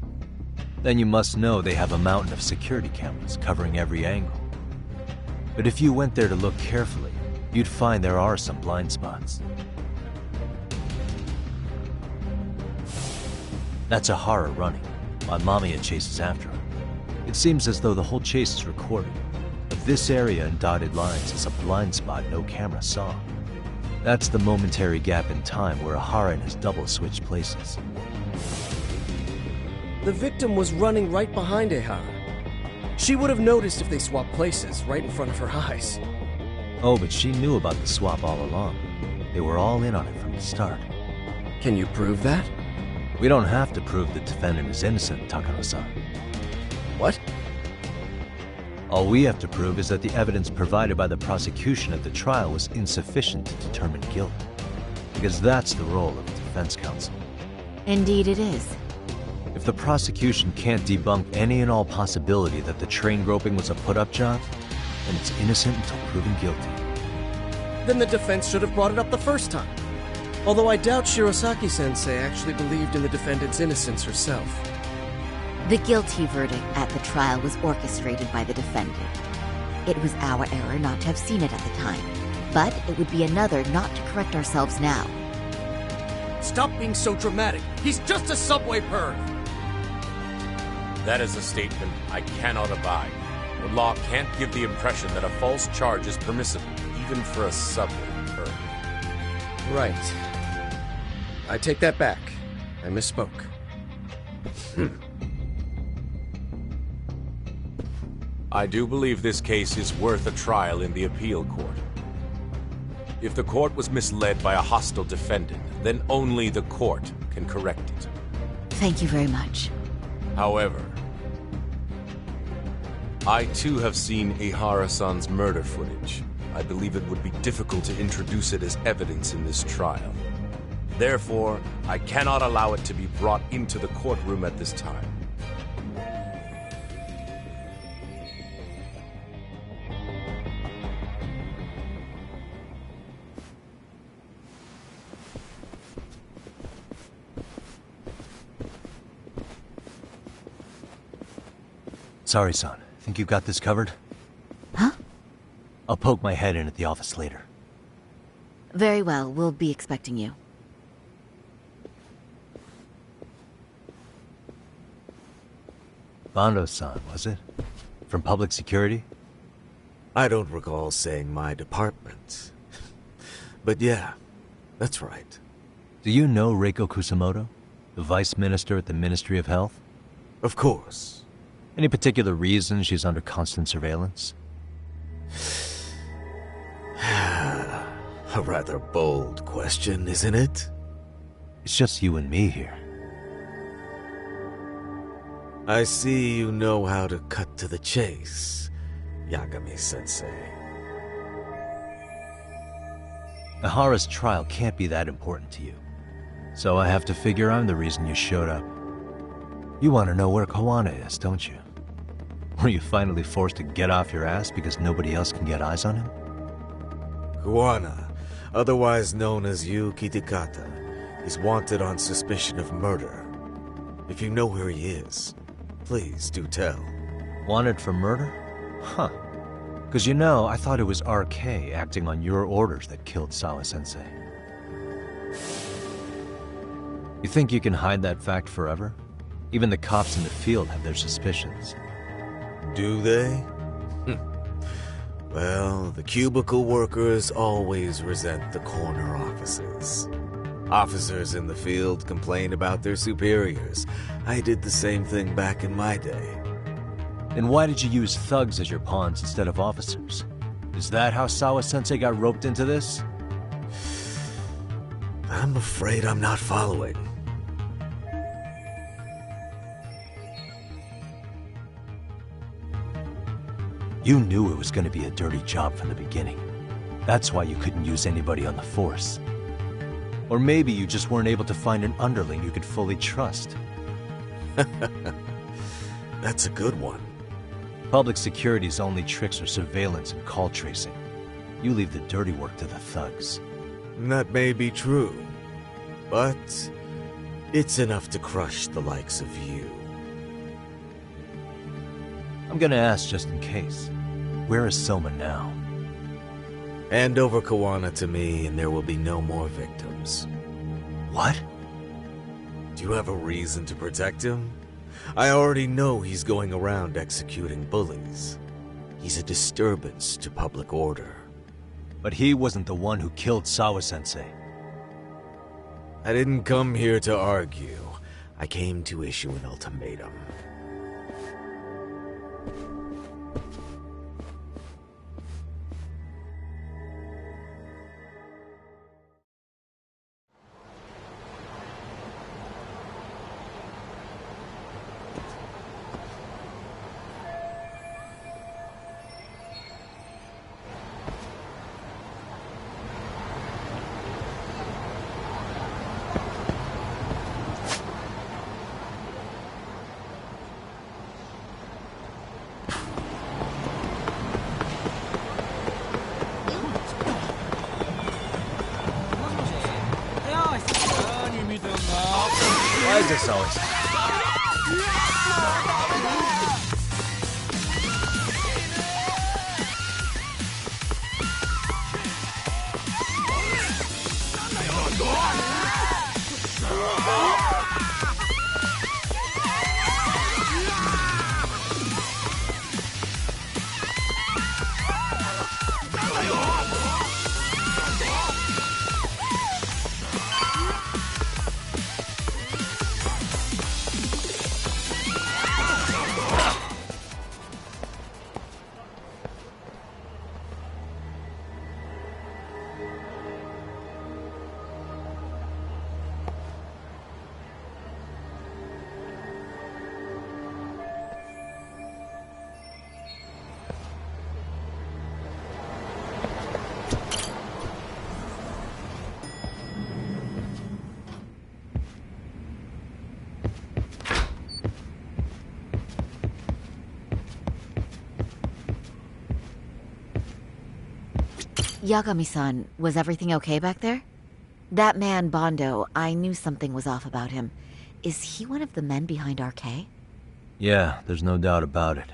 Speaker 2: Then you must know they have a mountain of security cameras covering every angle. But if you went there to look carefully, you'd find there are some blind spots. That's Ehara running, while Mamiya chases after her. It seems as though the whole chase is recorded. But this area in dotted lines is a blind spot no camera saw. That's the momentary gap in time where Ehara and his double switched places.
Speaker 12: The victim was running right behind Ehara. She would have noticed if they swapped places right in front of her eyes.
Speaker 2: Oh, but she knew about the swap all along. They were all in on it from the start.
Speaker 12: Can you prove that?
Speaker 2: We don't have to prove the defendant is innocent, Takano-san.
Speaker 12: What?
Speaker 2: All we have to prove is that the evidence provided by the prosecution at the trial was insufficient to determine guilt. Because that's the role of the defense counsel.
Speaker 11: Indeed it is.
Speaker 2: If the prosecution can't debunk any and all possibility that the train groping was a put-up job, then it's innocent until proven guilty.
Speaker 12: Then the defense should have brought it up the first time. Although I doubt Shirosaki-sensei actually believed in the defendant's innocence herself.
Speaker 11: The guilty verdict at the trial was orchestrated by the defendant. It was our error not to have seen it at the time, but it would be another not to correct ourselves now.
Speaker 12: Stop being so dramatic. He's just a subway perv.
Speaker 13: That is a statement I cannot abide. The law can't give the impression that a false charge is permissible, even for a subway perv.
Speaker 12: Right. I take that back. I misspoke.
Speaker 13: I do believe this case is worth a trial in the appeal court. If the court was misled by a hostile defendant, then only the court can correct it.
Speaker 11: Thank you very much.
Speaker 13: However, I too have seen Ihara-san's murder footage. I believe it would be difficult to introduce it as evidence in this trial. Therefore, I cannot allow it to be brought into the courtroom at this time.
Speaker 2: Sorry, son. Think you got this covered?
Speaker 11: Huh?
Speaker 2: I'll poke my head in at the office later.
Speaker 11: Very well, we'll be expecting you.
Speaker 2: Bando-san, was it? From public security?
Speaker 14: I don't recall saying my department. But yeah, that's right.
Speaker 2: Do you know Reiko Kusamoto? The vice minister at the Ministry of Health?
Speaker 14: Of course.
Speaker 2: Any particular reason she's under constant surveillance?
Speaker 14: A rather bold question, isn't it?
Speaker 2: It's just you and me here.
Speaker 14: I see you know how to cut to the chase, Yagami-sensei.
Speaker 2: Ihara's trial can't be that important to you. So I have to figure I'm the reason you showed up. You want to know where Kawana is, don't you? Were you finally forced to get off your ass because nobody else can get eyes on him?
Speaker 14: Kawana, otherwise known as Yu Kitakata, is wanted on suspicion of murder. If you know where he is, please do tell.
Speaker 2: Wanted for murder? Huh. Because you know, I thought it was RK acting on your orders that killed Sawa-sensei. You think you can hide that fact forever? Even the cops in the field have their suspicions.
Speaker 14: Do they? Well, the cubicle workers always resent the corner offices. Officers in the field complain about their superiors. I did the same thing back in my day.
Speaker 2: Then why did you use thugs as your pawns instead of officers? Is that how Sawa-sensei got roped into this?
Speaker 14: I'm afraid I'm not following.
Speaker 2: You knew it was going to be a dirty job from the beginning. That's why you couldn't use anybody on the force. Or maybe you just weren't able to find an underling you could fully trust.
Speaker 14: That's a good one.
Speaker 2: Public security's only tricks are surveillance and call tracing. You leave the dirty work to the thugs.
Speaker 14: That may be true, but it's enough to crush the likes of you.
Speaker 2: I'm gonna ask just in case. Where is Soma now?
Speaker 14: Hand over Kawana to me and there will be no more victims.
Speaker 2: What?
Speaker 14: Do you have a reason to protect him? I already know he's going around executing bullies. He's a disturbance to public order.
Speaker 2: But he wasn't the one who killed Sawa-sensei.
Speaker 14: I didn't come here to argue. I came to issue an ultimatum.
Speaker 2: Why is this always...
Speaker 11: Yagami-san, was everything okay back there? That man, Bondo, I knew something was off about him. Is he one of the men behind RK?
Speaker 2: Yeah, there's no doubt about it.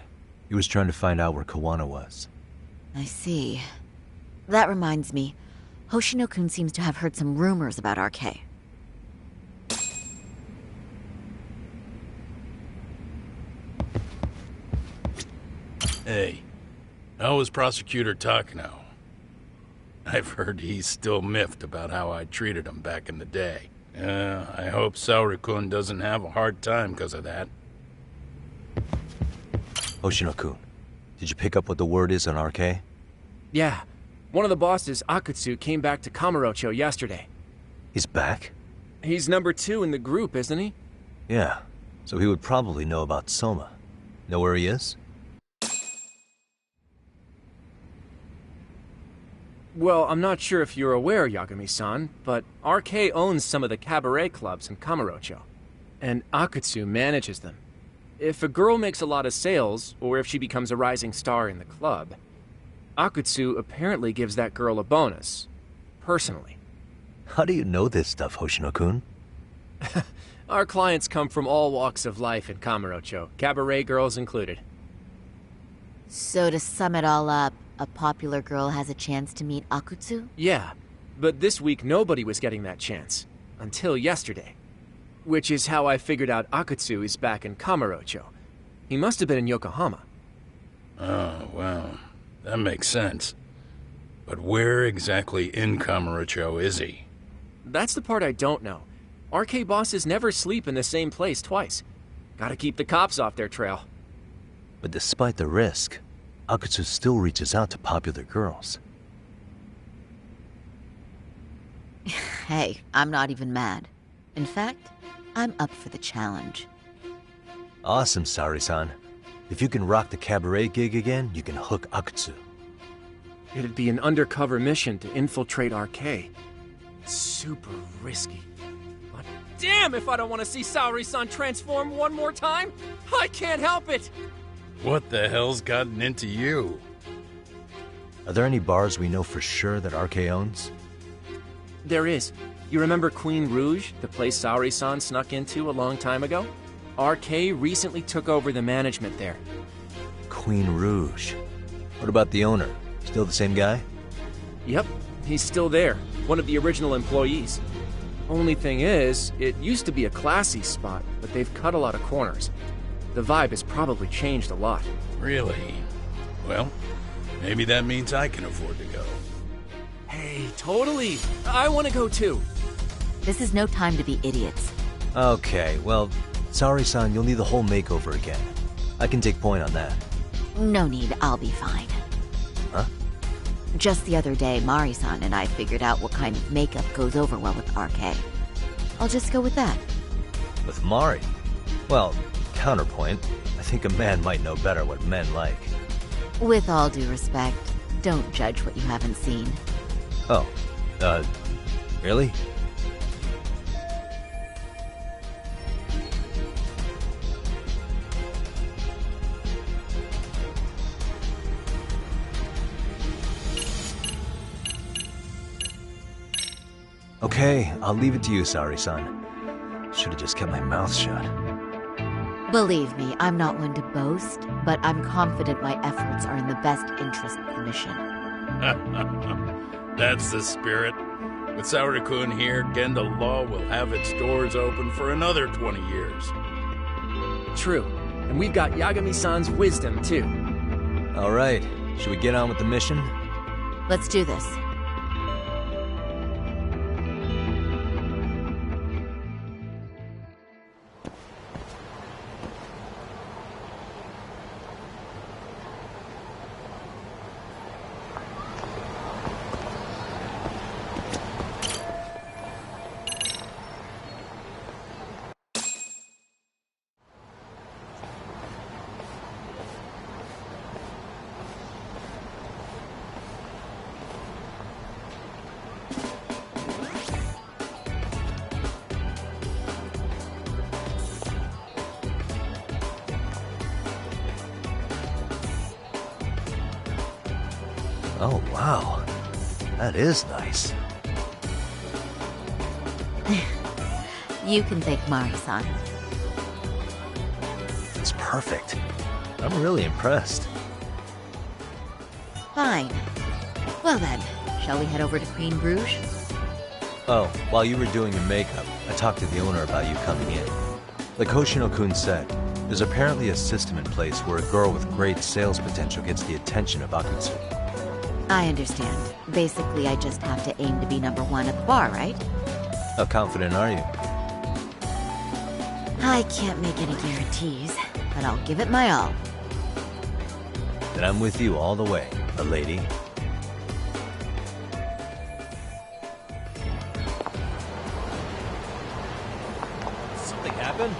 Speaker 2: He was trying to find out where Kawana was.
Speaker 11: I see. That reminds me, Hoshino-kun seems to have heard some rumors about RK.
Speaker 1: Hey, how was Prosecutor Takano? I've heard he's still miffed about how I treated him back in the day. I hope Saori-kun doesn't have a hard time because of that.
Speaker 2: Hoshino-kun, did you pick up what the word is on RK?
Speaker 15: Yeah. One of the bosses, Akutsu, came back to Kamurocho yesterday.
Speaker 2: He's back?
Speaker 15: He's number 2 in the group, isn't he?
Speaker 2: Yeah, so he would probably know about Soma. Know where he is?
Speaker 15: Well, I'm not sure if you're aware, Yagami-san, but RK owns some of the cabaret clubs in Kamurocho, and Akutsu manages them. If a girl makes a lot of sales, or if she becomes a rising star in the club, Akutsu apparently gives that girl a bonus, personally.
Speaker 2: How do you know this stuff, Hoshino-kun?
Speaker 15: Our clients come from all walks of life in Kamurocho, cabaret girls included.
Speaker 11: So to sum it all up, a popular girl has a chance to meet Akutsu?
Speaker 15: Yeah, but this week nobody was getting that chance. Until yesterday. Which is how I figured out Akutsu is back in Kamurocho. He must have been in Yokohama.
Speaker 1: Oh, well, that makes sense. But where exactly in Kamurocho is he?
Speaker 15: That's the part I don't know. RK bosses never sleep in the same place twice. Gotta keep the cops off their trail.
Speaker 2: But despite the risk, Akutsu still reaches out to popular girls.
Speaker 11: Hey, I'm not even mad. In fact, I'm up for the challenge.
Speaker 2: Awesome, Saori-san. If you can rock the cabaret gig again, you can hook Akutsu.
Speaker 15: It'd be an undercover mission to infiltrate RK. Super risky. But damn if I don't want to see Saori-san transform one more time! I can't help it!
Speaker 1: What the hell's gotten into you?
Speaker 2: Are there any bars we know for sure that RK owns?
Speaker 15: There is. You remember Queen Rouge, the place Saori-san snuck into a long time ago? RK recently took over the management there.
Speaker 2: Queen Rouge. What about the owner? Still the same guy?
Speaker 15: Yep, he's still there. One of the original employees. Only thing is, it used to be a classy spot, but they've cut a lot of corners. The vibe has probably changed a lot.
Speaker 1: Really? Well, maybe that means I can afford to go.
Speaker 15: Hey, totally! I want to go too!
Speaker 11: This is no time to be idiots.
Speaker 2: Okay, well, Saori-san, you'll need the whole makeover again. I can take point on that.
Speaker 11: No need, I'll be fine.
Speaker 2: Huh?
Speaker 11: Just the other day, Mari-san and I figured out what kind of makeup goes over well with RK. I'll just go with that.
Speaker 2: With Mari? Well, counterpoint, I think a man might know better what men like.
Speaker 11: With all due respect, don't judge what you haven't seen.
Speaker 2: Oh, really? Okay, I'll leave it to you, Saori-san. Should've just kept my mouth shut.
Speaker 11: Believe me, I'm not one to boast, but I'm confident my efforts are in the best interest of the mission.
Speaker 1: That's the spirit. With Saori-kun here, Genda Law will have its doors open for another 20 years.
Speaker 15: True. And we've got Yagami-san's wisdom, too.
Speaker 2: All right, should we get on with the mission?
Speaker 11: Let's do this.
Speaker 2: Oh, wow. That is nice.
Speaker 11: You can thank Mari-san.
Speaker 2: It's perfect. I'm really impressed.
Speaker 11: Fine. Well then, shall we head over to Queen Bruges?
Speaker 2: Oh, while you were doing your makeup, I talked to the owner about you coming in. Like Hoshino-kun said, there's apparently a system in place where a girl with great sales potential gets the attention of Akutsu.
Speaker 11: I understand. Basically, I just have to aim to be #1 at the bar, right?
Speaker 2: How confident are you?
Speaker 11: I can't make any guarantees, but I'll give it my all.
Speaker 2: Then I'm with you all the way, my lady. Something happened?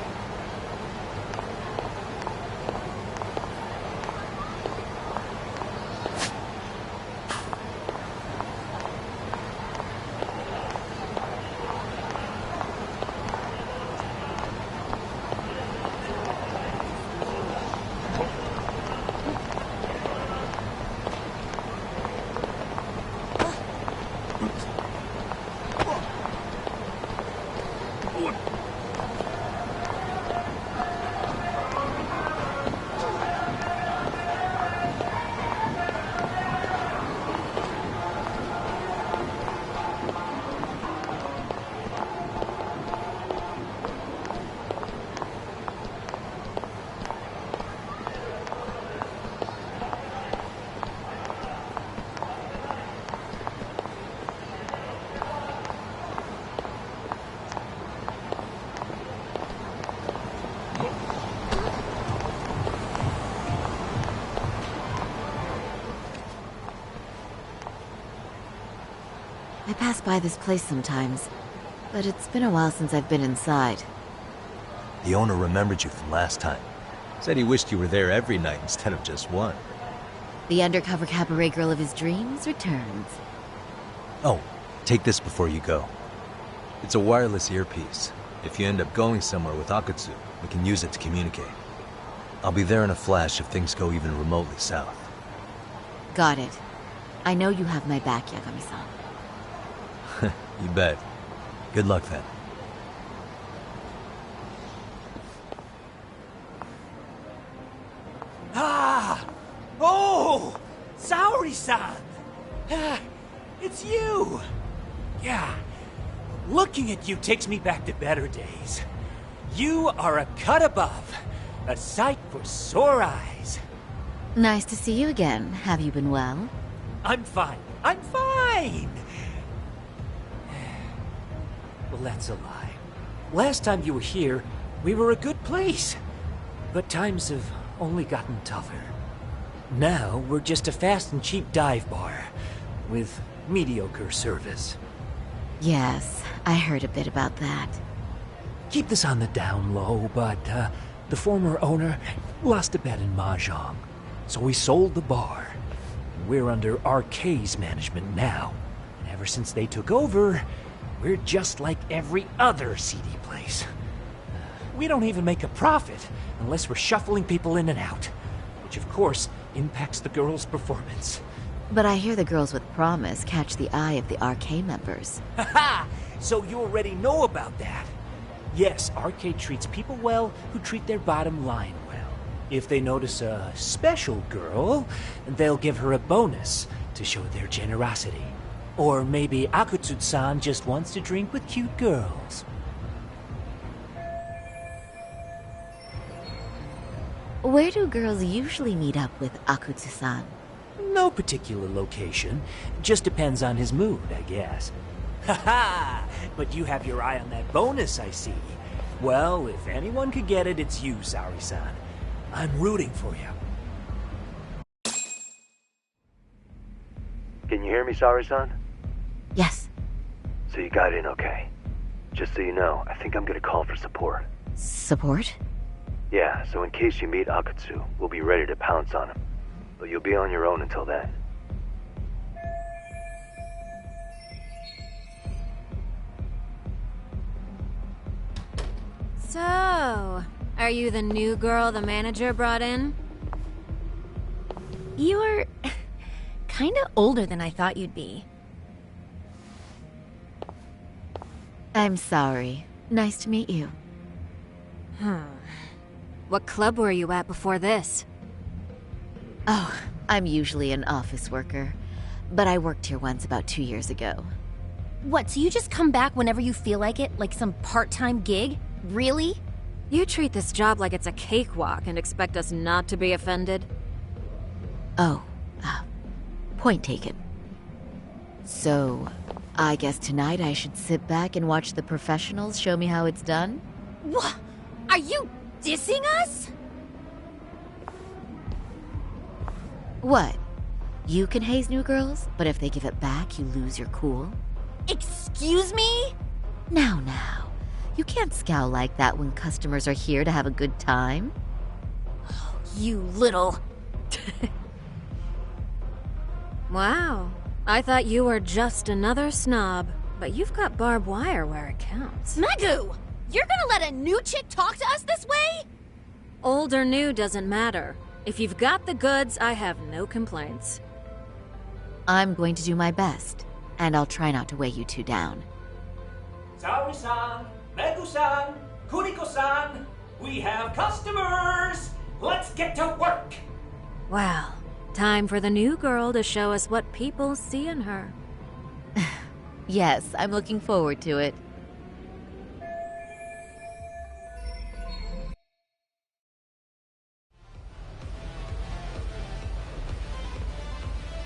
Speaker 11: I pass by this place sometimes, but it's been a while since I've been inside.
Speaker 2: The owner remembered you from last time. Said he wished you were there every night instead of just one.
Speaker 11: The undercover cabaret girl of his dreams returns.
Speaker 2: Oh, take this before you go. It's a wireless earpiece. If you end up going somewhere with Akutsu, we can use it to communicate. I'll be there in a flash if things go even remotely south.
Speaker 11: Got it. I know you have my back, Yagami-san.
Speaker 2: You bet. Good luck then.
Speaker 16: Ah! Oh! Saori-san! It's you! Yeah. Looking at you takes me back to better days. You are a cut above. A sight for sore eyes.
Speaker 11: Nice to see you again. Have you been well?
Speaker 16: I'm fine. I'm fine! Well, that's a lie. Last time you were here, we were a good place. But times have only gotten tougher. Now, we're just a fast and cheap dive bar. With mediocre service.
Speaker 11: Yes, I heard a bit about that.
Speaker 16: Keep this on the down low, but the former owner lost a bet in Mahjong. So we sold the bar. We're under RK's management now. And ever since they took over, we're just like every other seedy place. We don't even make a profit unless we're shuffling people in and out. Which of course impacts the girls' performance.
Speaker 11: But I hear the girls with promise catch the eye of the RK members.
Speaker 16: Haha! So you already know about that. Yes, RK treats people well who treat their bottom line well. If they notice a special girl, they'll give her a bonus to show their generosity. Or maybe Akutsu-san just wants to drink with cute girls.
Speaker 11: Where do girls usually meet up with Akutsu-san?
Speaker 16: No particular location. Just depends on his mood, I guess. Haha! But you have your eye on that bonus, I see. Well, if anyone could get it, it's you, Saori-san. I'm rooting for you.
Speaker 17: Can you hear me, Saori-san?
Speaker 11: Yes.
Speaker 17: So you got in okay. Just so you know, I think I'm gonna call for support.
Speaker 11: Support?
Speaker 17: Yeah, so in case you meet Akutsu, we'll be ready to pounce on him. But you'll be on your own until then.
Speaker 18: So, are you the new girl the manager brought in? You're kinda older than I thought you'd be.
Speaker 11: I'm sorry. Nice to meet you.
Speaker 18: What club were you at before this?
Speaker 11: Oh, I'm usually an office worker, but I worked here once about 2 years ago.
Speaker 19: What, so you just come back whenever you feel like it? Like some part-time gig? Really?
Speaker 18: You treat this job like it's a cakewalk and expect us not to be offended?
Speaker 11: Oh, point taken. So, I guess tonight I should sit back and watch the professionals show me how it's done?
Speaker 19: What? Are you dissing us?
Speaker 11: What? You can haze new girls, but if they give it back, you lose your cool?
Speaker 19: Excuse me?
Speaker 11: Now. You can't scowl like that when customers are here to have a good time.
Speaker 19: You little...
Speaker 18: Wow. I thought you were just another snob, but you've got barbed wire where it counts.
Speaker 19: Megu! You're gonna let a new chick talk to us this way?
Speaker 18: Old or new doesn't matter. If you've got the goods, I have no complaints.
Speaker 11: I'm going to do my best, and I'll try not to weigh you two down.
Speaker 16: Saori-san, Megu-san, Kuniko-san, we have customers! Let's get to work!
Speaker 18: Well, time for the new girl to show us what people see in her.
Speaker 11: Yes, I'm looking forward to it.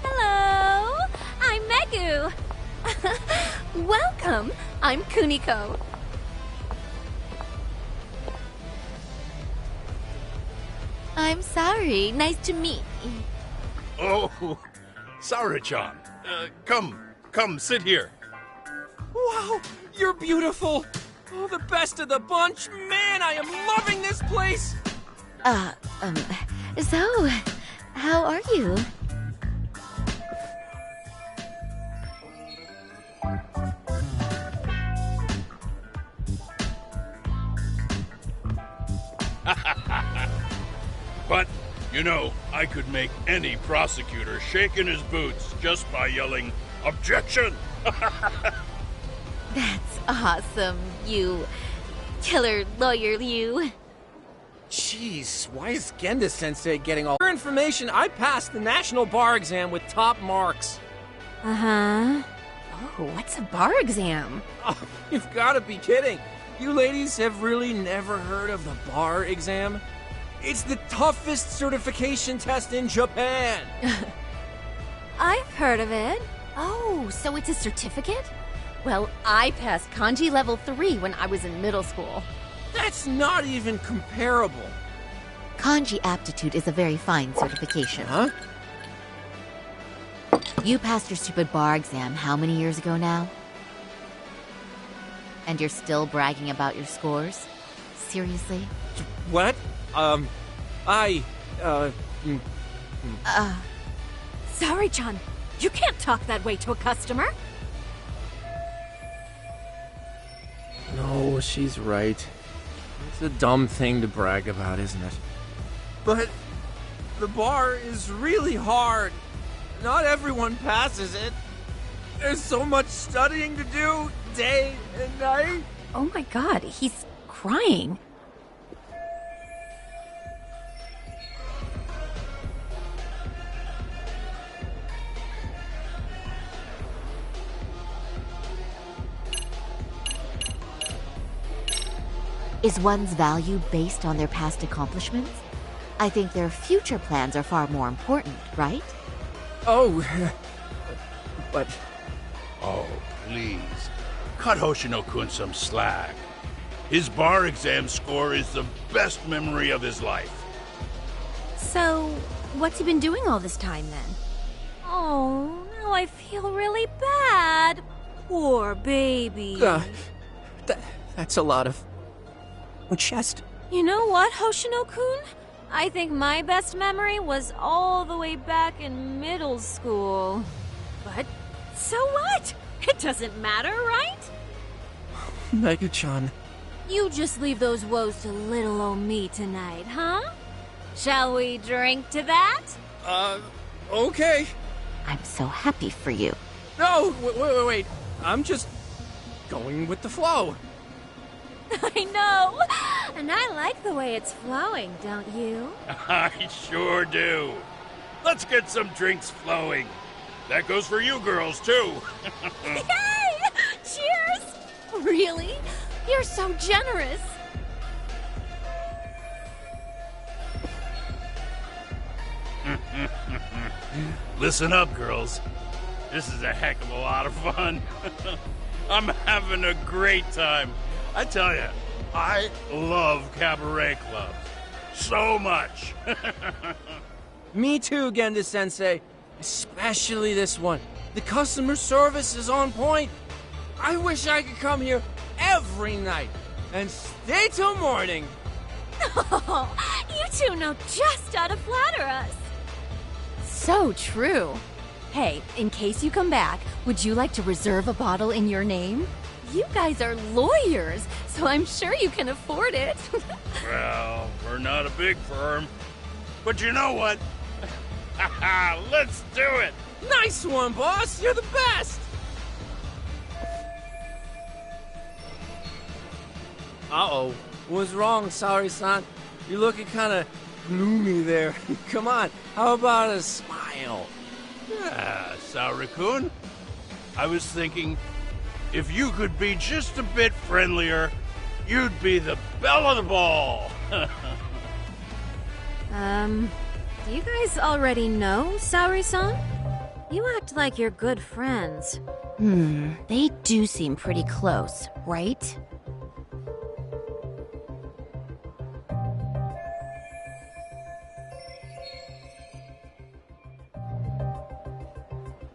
Speaker 19: Hello! I'm Megu! Welcome! I'm Kuniko. I'm sorry. Nice to meet you.
Speaker 1: Oh, Saori-chan. Come, sit here.
Speaker 15: Wow, you're beautiful. Oh, the best of the bunch. Man, I am loving this place.
Speaker 11: So, how are you?
Speaker 1: But, I could make any prosecutor shake in his boots just by yelling, "Objection!"
Speaker 11: That's awesome, you killer lawyer, you.
Speaker 15: Jeez, why is Genda-sensei getting all... For information, I passed the national bar exam with top marks.
Speaker 18: Uh-huh.
Speaker 19: Oh, what's a bar exam?
Speaker 15: Oh, you've got to be kidding. You ladies have really never heard of the bar exam? It's the toughest certification test in Japan.
Speaker 18: I've heard of it.
Speaker 19: Oh, so it's a certificate? Well, I passed kanji level 3 when I was in middle school.
Speaker 15: That's not even comparable.
Speaker 11: Kanji aptitude is a very fine certification.
Speaker 15: Huh?
Speaker 11: You passed your stupid bar exam how many years ago now? And you're still bragging about your scores? Seriously?
Speaker 15: What?
Speaker 18: Saori-chan, you can't talk that way to a customer.
Speaker 15: No, she's right. It's a dumb thing to brag about, isn't it? But the bar is really hard. Not everyone passes it. There's so much studying to do, day and night.
Speaker 19: Oh my god, he's crying.
Speaker 11: Is one's value based on their past accomplishments? I think their future plans are far more important, right?
Speaker 15: Oh, but...
Speaker 1: Oh, please. Cut Hoshino-kun some slack. His bar exam score is the best memory of his life.
Speaker 19: So, what's he been doing all this time then?
Speaker 18: Oh, now I feel really bad. Poor baby.
Speaker 15: That's a lot of... chest.
Speaker 18: You know what, Hoshino-kun? I think my best memory was all the way back in middle school. But so what? It doesn't matter, right?
Speaker 15: Megu-chan.
Speaker 18: You just leave those woes to little old me tonight, huh? Shall we drink to that?
Speaker 15: Okay.
Speaker 11: I'm so happy for you.
Speaker 15: No, wait. I'm just going with the flow.
Speaker 18: I know! And I like the way it's flowing, don't you?
Speaker 1: I sure do. Let's get some drinks flowing. That goes for you girls, too.
Speaker 18: Yay! Cheers! Really? You're so generous.
Speaker 1: Listen up, girls. This is a heck of a lot of fun. I'm having a great time. I tell you, I love cabaret clubs. So much.
Speaker 15: Me too, Genda-sensei. Especially this one. The customer service is on point. I wish I could come here every night and stay till morning.
Speaker 18: Oh, you two know just how to flatter us.
Speaker 19: So true. Hey, in case you come back, would you like to reserve a bottle in your name? You guys are lawyers, so I'm sure you can afford it.
Speaker 1: Well, we're not a big firm. But you know what? Let's do it!
Speaker 15: Nice one, boss! You're the best! Uh-oh. What's wrong, Saori-san? You're looking kind of gloomy there. Come on, how about a smile?
Speaker 1: Yeah, Saori-kun. I was thinking, if you could be just a bit friendlier, you'd be the belle of the ball.
Speaker 18: Do you guys already know Saori-san? You act like you're good friends.
Speaker 11: They do seem pretty close, right?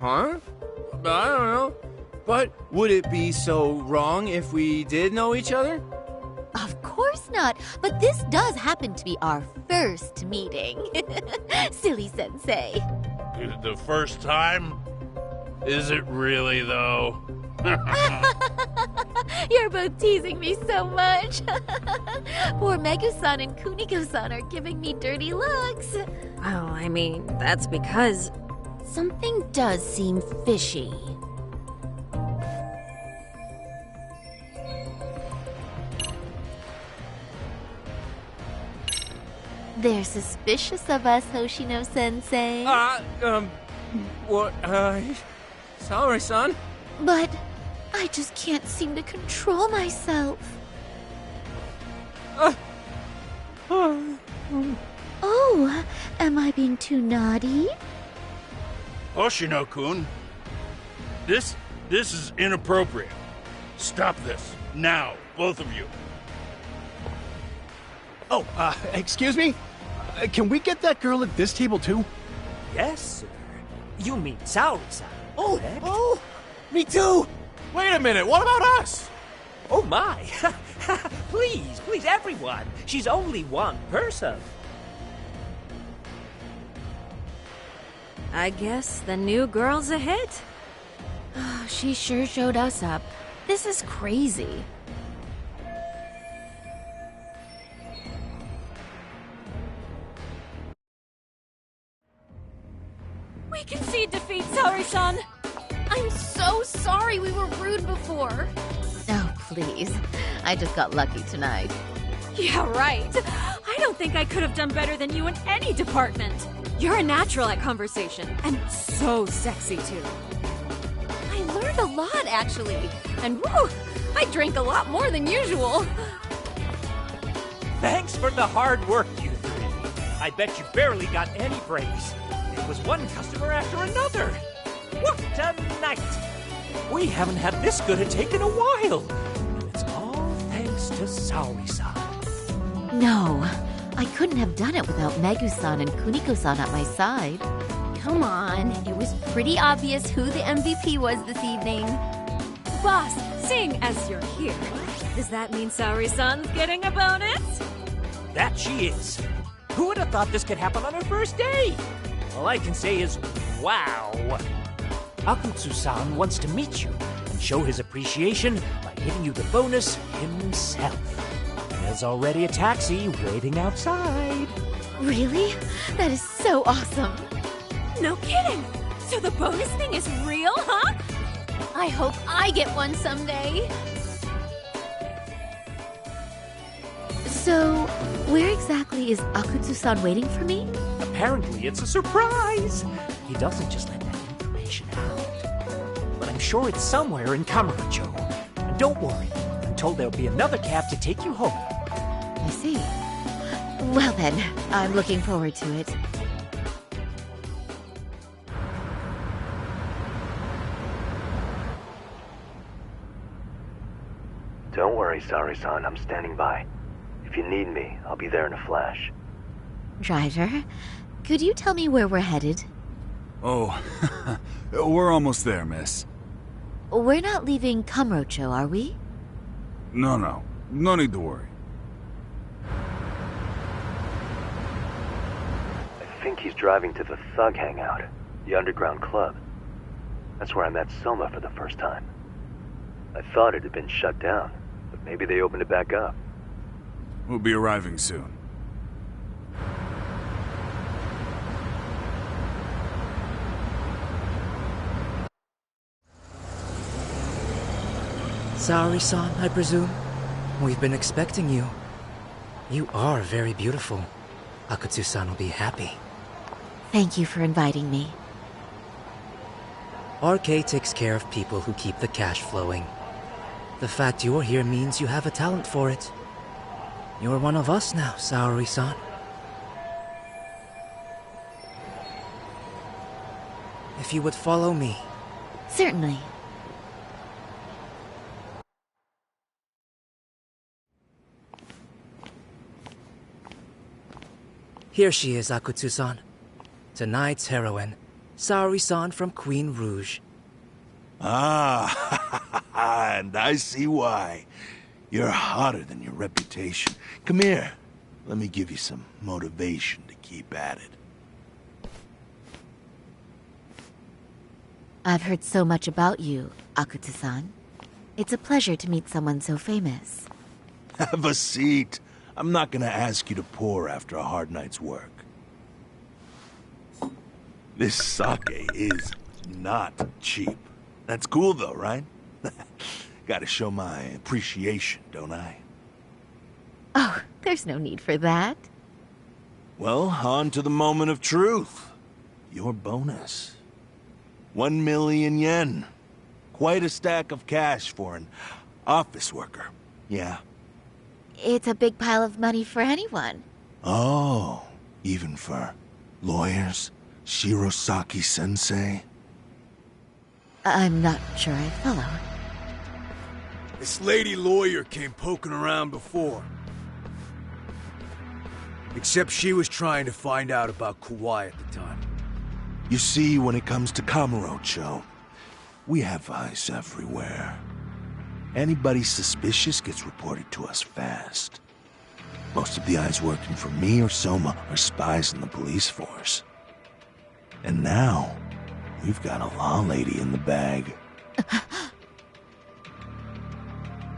Speaker 15: Huh? I don't know. But would it be so wrong if we did know each other?
Speaker 11: Of course not, but this does happen to be our first meeting. Silly sensei.
Speaker 1: The first time? Is it really, though?
Speaker 11: You're both teasing me so much. Poor Megu-san and Kuniko-san are giving me dirty looks.
Speaker 18: Oh, I mean, that's because...
Speaker 11: Something does seem fishy. They're suspicious of us, Hoshino-sensei.
Speaker 15: What, Saori-san?
Speaker 11: But I just can't seem to control myself. Oh, am I being too naughty?
Speaker 1: Hoshino-kun, this is inappropriate. Stop this, now, both of you.
Speaker 20: Oh, excuse me? Can we get that girl at this table too?
Speaker 16: Yes, sir. You mean Saori-san, correct?
Speaker 20: Oh, me too! Wait a minute, what about us?
Speaker 16: Oh my! Please, everyone! She's only one person.
Speaker 18: I guess the new girl's a hit.
Speaker 11: Oh, she sure showed us up. This is crazy.
Speaker 18: We concede defeat, Saori-san!
Speaker 19: I'm so sorry we were rude before.
Speaker 11: Oh, please. I just got lucky tonight.
Speaker 18: Yeah, right. I don't think I could have done better than you in any department. You're a natural at conversation, and so sexy, too.
Speaker 19: I learned a lot, actually. And woo, I drank a lot more than usual.
Speaker 16: Thanks for the hard work, you three. I bet you barely got any breaks. It was one customer after another. What a night! We haven't had this good a take in a while. And it's all thanks to Saori-san.
Speaker 11: No, I couldn't have done it without Megu-san and Kuniko-san at my side.
Speaker 19: Come on, it was pretty obvious who the MVP was this evening.
Speaker 18: Boss, seeing as you're here, does that mean Saori-san's getting a bonus?
Speaker 16: That she is. Who would have thought this could happen on her first day? All I can say is, wow. Akutsu-san wants to meet you and show his appreciation by giving you the bonus himself. There's already a taxi waiting outside.
Speaker 11: Really? That is so awesome.
Speaker 18: No kidding! So the bonus thing is real, huh?
Speaker 19: I hope I get one someday.
Speaker 11: So, where exactly is Akutsu-san waiting for me?
Speaker 16: Apparently it's a surprise. He doesn't just let that information out. But I'm sure it's somewhere in Kamurocho. And don't worry, I'm told there'll be another cab to take you home.
Speaker 11: I see. Well then, I'm looking forward to it.
Speaker 17: Don't worry, Sari-san. I'm standing by. If you need me, I'll be there in a flash.
Speaker 11: Driver, could you tell me where we're headed?
Speaker 21: Oh, we're almost there, miss.
Speaker 11: We're not leaving Kamurocho, are we?
Speaker 21: No. No need to worry.
Speaker 17: I think he's driving to the Thug Hangout, the underground club. That's where I met Soma for the first time. I thought it had been shut down, but maybe they opened it back up.
Speaker 21: We'll be arriving soon.
Speaker 22: Saori-san, I presume? We've been expecting you. You are very beautiful. Akutsu-san will be happy.
Speaker 11: Thank you for inviting me.
Speaker 22: RK takes care of people who keep the cash flowing. The fact you're here means you have a talent for it. You're one of us now, Saori-san. If you would follow me.
Speaker 11: Certainly.
Speaker 22: Here she is, Akutsu-san. Tonight's heroine, Saori-san from Queen Rouge.
Speaker 23: Ah, and I see why. You're hotter than your reputation. Come here. Let me give you some motivation to keep at it.
Speaker 11: I've heard so much about you, Akutsu-san. It's a pleasure to meet someone so famous.
Speaker 23: Have a seat. I'm not gonna ask you to pour after a hard night's work. This sake is not cheap. That's cool though, right? Gotta show my appreciation, don't I?
Speaker 11: Oh, there's no need for that.
Speaker 23: Well, on to the moment of truth. Your bonus. 1 million yen. Quite a stack of cash for an office worker. Yeah.
Speaker 11: It's a big pile of money for anyone.
Speaker 23: Oh, even for lawyers? Shirosaki-sensei?
Speaker 11: I'm not sure I follow.
Speaker 24: This lady lawyer came poking around before. Except she was trying to find out about Kauai at the time.
Speaker 23: You see, when it comes to Kamurocho, we have eyes everywhere. Anybody suspicious gets reported to us fast. Most of the eyes working for me or Soma are spies in the police force. And now, we've got a law lady in the bag.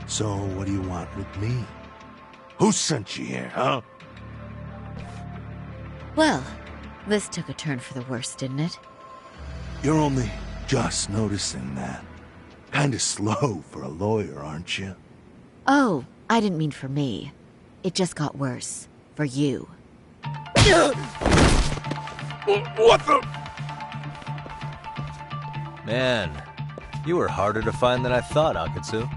Speaker 23: So, what do you want with me? Who sent you here, huh?
Speaker 11: Well, this took a turn for the worse, didn't it?
Speaker 23: You're only just noticing that. Kinda slow for a lawyer, aren't you?
Speaker 11: Oh, I didn't mean for me. It just got worse. For you.
Speaker 23: What the?
Speaker 2: Man, you were harder to find than I thought, Akutsu.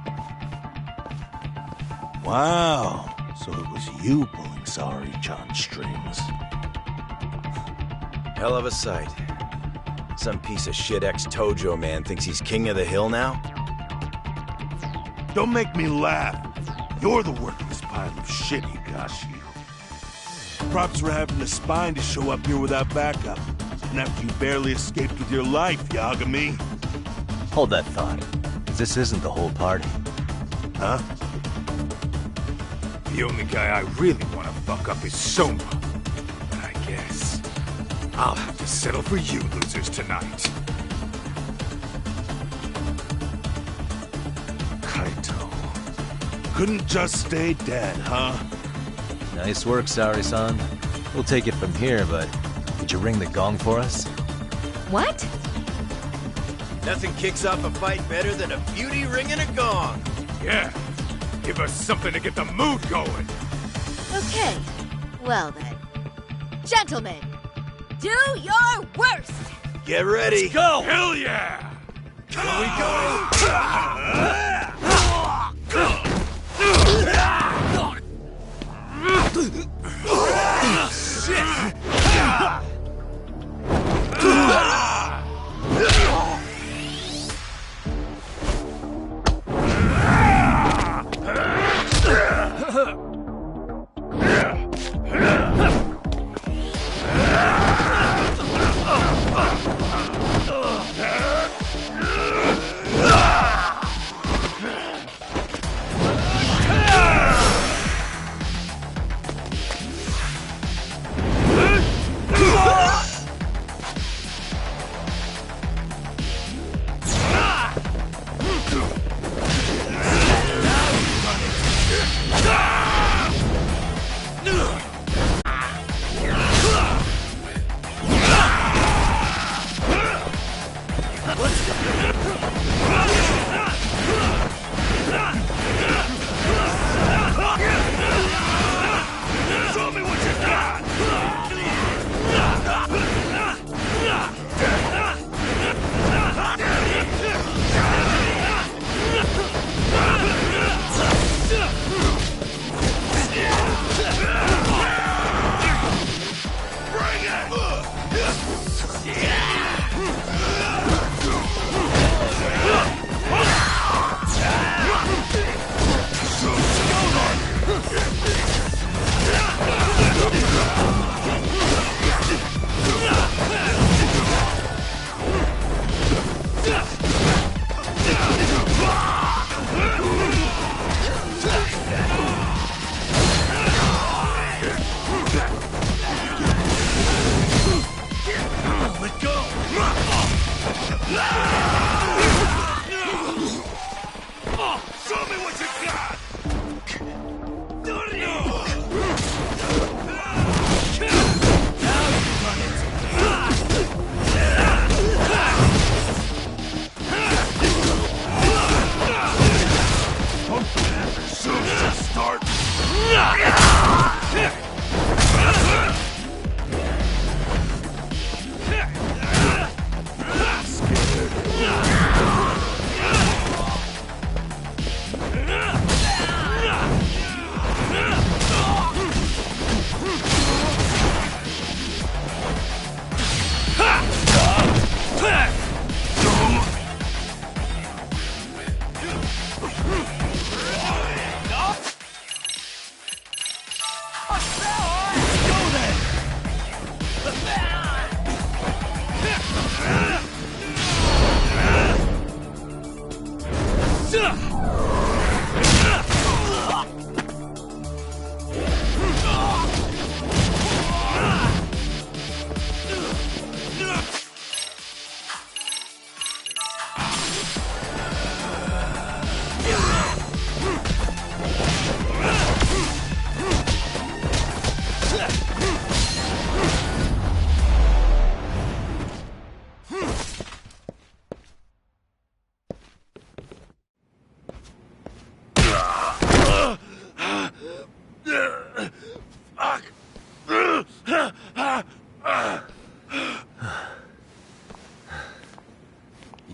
Speaker 23: Wow, so it was you pulling Saori-chan's strings.
Speaker 4: Hell of a sight. Some piece of shit ex-Tojo man thinks he's king of the hill now?
Speaker 23: Don't make me laugh. You're the worthless pile of shit, Higashi. Props for having the spine to show up here without backup. And after you barely escaped with your life, Yagami.
Speaker 2: Hold that thought. This isn't the whole party.
Speaker 23: Huh?
Speaker 24: The only guy I really want to fuck up is Soma. But I guess I'll have to settle for you losers tonight.
Speaker 23: Kaito. Couldn't just stay dead, huh?
Speaker 2: Nice work, Saori-san. We'll take it from here, but did you ring the gong for us?
Speaker 11: What?
Speaker 4: Nothing kicks off a fight better than a beauty ring and a gong.
Speaker 24: Yeah. Give us something to get the mood going.
Speaker 11: Okay, well then. Gentlemen, do your worst!
Speaker 4: Get ready.
Speaker 24: Let's go! Hell yeah!
Speaker 4: Here we go!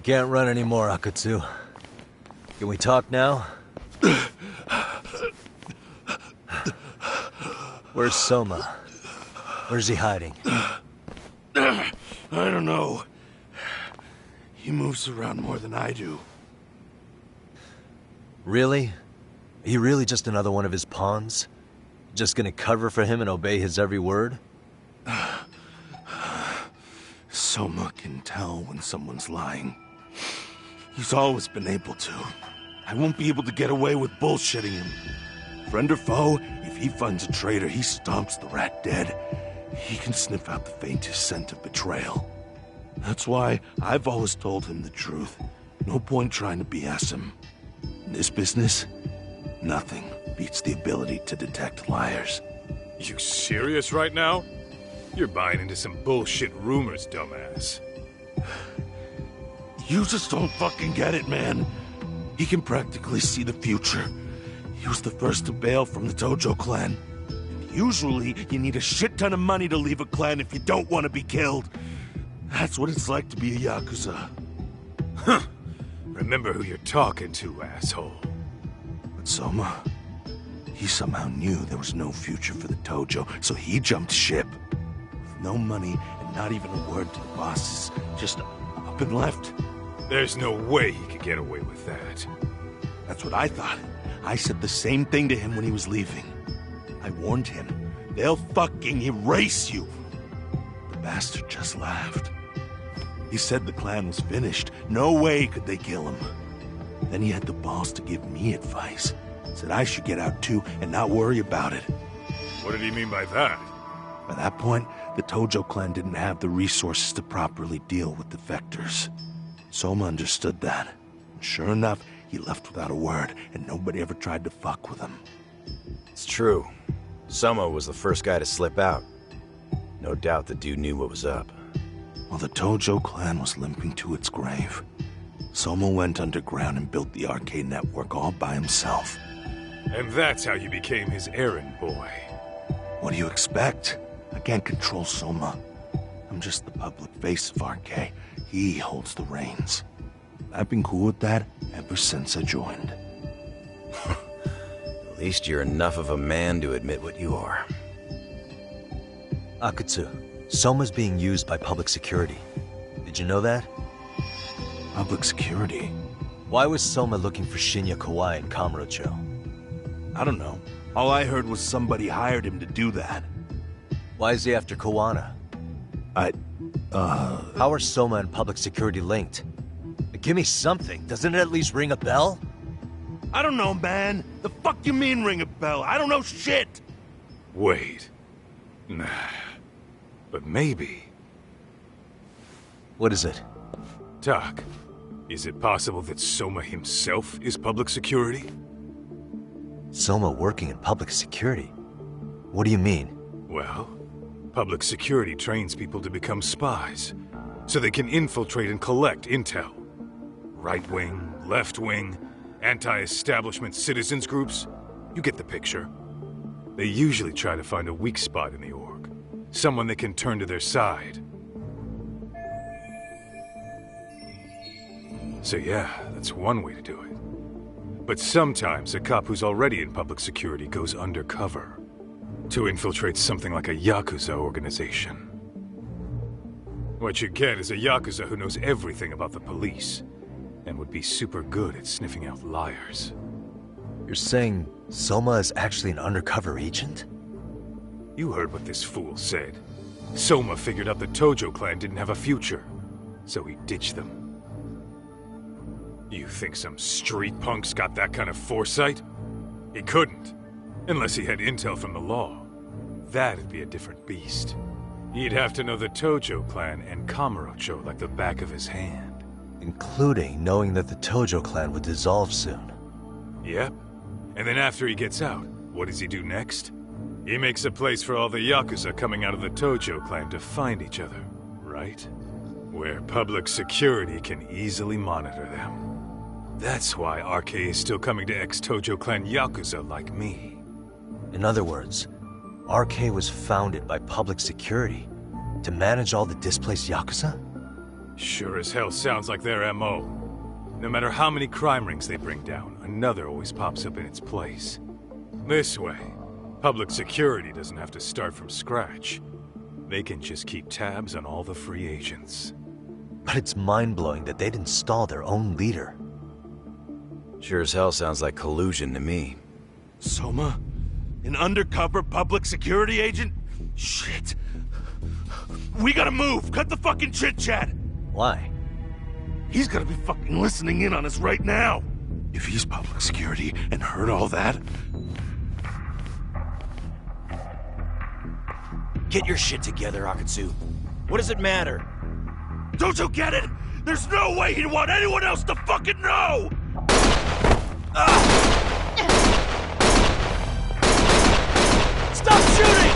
Speaker 2: Can't run anymore, Akatsu. Can we talk now? Where's Soma? Where's he hiding?
Speaker 23: I don't know. He moves around more than I do.
Speaker 2: Really? Are you really just another one of his pawns? Just gonna cover for him and obey his every word?
Speaker 23: Soma can tell when someone's lying. He's always been able to. I won't be able to get away with bullshitting him. Friend or foe, if he finds a traitor, he stomps the rat dead. He can sniff out the faintest scent of betrayal. That's why I've always told him the truth. No point trying to BS him. In this business, nothing beats the ability to detect liars.
Speaker 21: You serious right now? You're buying into some bullshit rumors, dumbass.
Speaker 23: You just don't fucking get it, man. He can practically see the future. He was the first to bail from the Tojo clan. And usually, you need a shit ton of money to leave a clan if you don't want to be killed. That's what it's like to be a Yakuza.
Speaker 24: Huh. Remember who you're talking to, asshole.
Speaker 23: But Soma, he somehow knew there was no future for the Tojo, so he jumped ship. With no money and not even a word to the bosses, just up and left.
Speaker 24: There's no way he could get away with that.
Speaker 23: That's what I thought. I said the same thing to him when he was leaving. I warned him, they'll fucking erase you. The bastard just laughed. He said the clan was finished. No way could they kill him. Then he had the balls to give me advice. Said I should get out too and not worry about it.
Speaker 24: What did he mean by that?
Speaker 23: By that point, the Tojo clan didn't have the resources to properly deal with defectors. Soma understood that. And sure enough, he left without a word, and nobody ever tried to fuck with him.
Speaker 4: It's true. Soma was the first guy to slip out. No doubt the dude knew what was up.
Speaker 23: While the Tojo clan was limping to its grave, Soma went underground and built the arcade network all by himself.
Speaker 24: And that's how you became his errand boy.
Speaker 23: What do you expect? I can't control Soma. I'm just the public face of RK. He holds the reins. I've been cool with that ever since I joined.
Speaker 4: At least you're enough of a man to admit what you are.
Speaker 2: Akutsu, Soma's being used by public security. Did you know that?
Speaker 23: Public security?
Speaker 2: Why was Soma looking for Shinya Kawai in Kamurocho?
Speaker 23: I don't know. All I heard was somebody hired him to do that.
Speaker 2: Why is he after Kawana? How are Soma and public security linked? Give me something. Doesn't it at least ring a bell?
Speaker 23: I don't know, man. The fuck you mean ring a bell? I don't know shit!
Speaker 24: Wait. Nah. But maybe.
Speaker 2: What is it?
Speaker 24: Doc, is it possible that Soma himself is public security?
Speaker 2: Soma working in public security? What do you mean?
Speaker 24: Well, public security trains people to become spies, so they can infiltrate and collect intel. Right wing, left wing, anti-establishment citizens groups. You get the picture. They usually try to find a weak spot in the org. Someone they can turn to their side. So yeah, that's one way to do it. But sometimes a cop who's already in public security goes undercover to infiltrate something like a Yakuza organization. What you get is a Yakuza who knows everything about the police and would be super good at sniffing out liars.
Speaker 2: You're saying Soma is actually an undercover agent?
Speaker 24: You heard what this fool said. Soma figured out the Tojo clan didn't have a future, so he ditched them. You think some street punk's got that kind of foresight? He couldn't, unless he had intel from the law. That'd be a different beast. He'd have to know the Tojo clan and Kamurocho like the back of his hand.
Speaker 2: Including knowing that the Tojo clan would dissolve soon.
Speaker 24: Yep. And then after he gets out, what does he do next? He makes a place for all the Yakuza coming out of the Tojo clan to find each other, right? Where public security can easily monitor them. That's why RK is still coming to ex-Tojo clan Yakuza like me.
Speaker 2: In other words, RK was founded by public security to manage all the displaced Yakuza?
Speaker 24: Sure as hell sounds like their MO. No matter how many crime rings they bring down, another always pops up in its place. This way, public security doesn't have to start from scratch. They can just keep tabs on all the free agents.
Speaker 2: But it's mind-blowing that they'd install their own leader.
Speaker 4: Sure as hell sounds like collusion to me.
Speaker 23: Soma? An undercover public security agent? Shit. We gotta move! Cut the fucking chit-chat!
Speaker 2: Why?
Speaker 23: He's gotta be fucking listening in on us right now! If he's public security and heard all that...
Speaker 4: Get your shit together, Akutsu. What does it matter?
Speaker 23: Don't you get it? There's no way he'd want anyone else to fucking know!
Speaker 4: Stop shooting!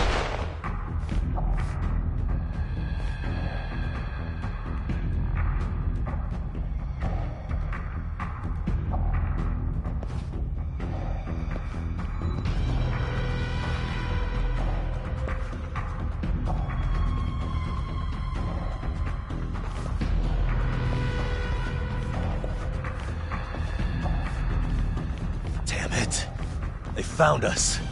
Speaker 2: They found us.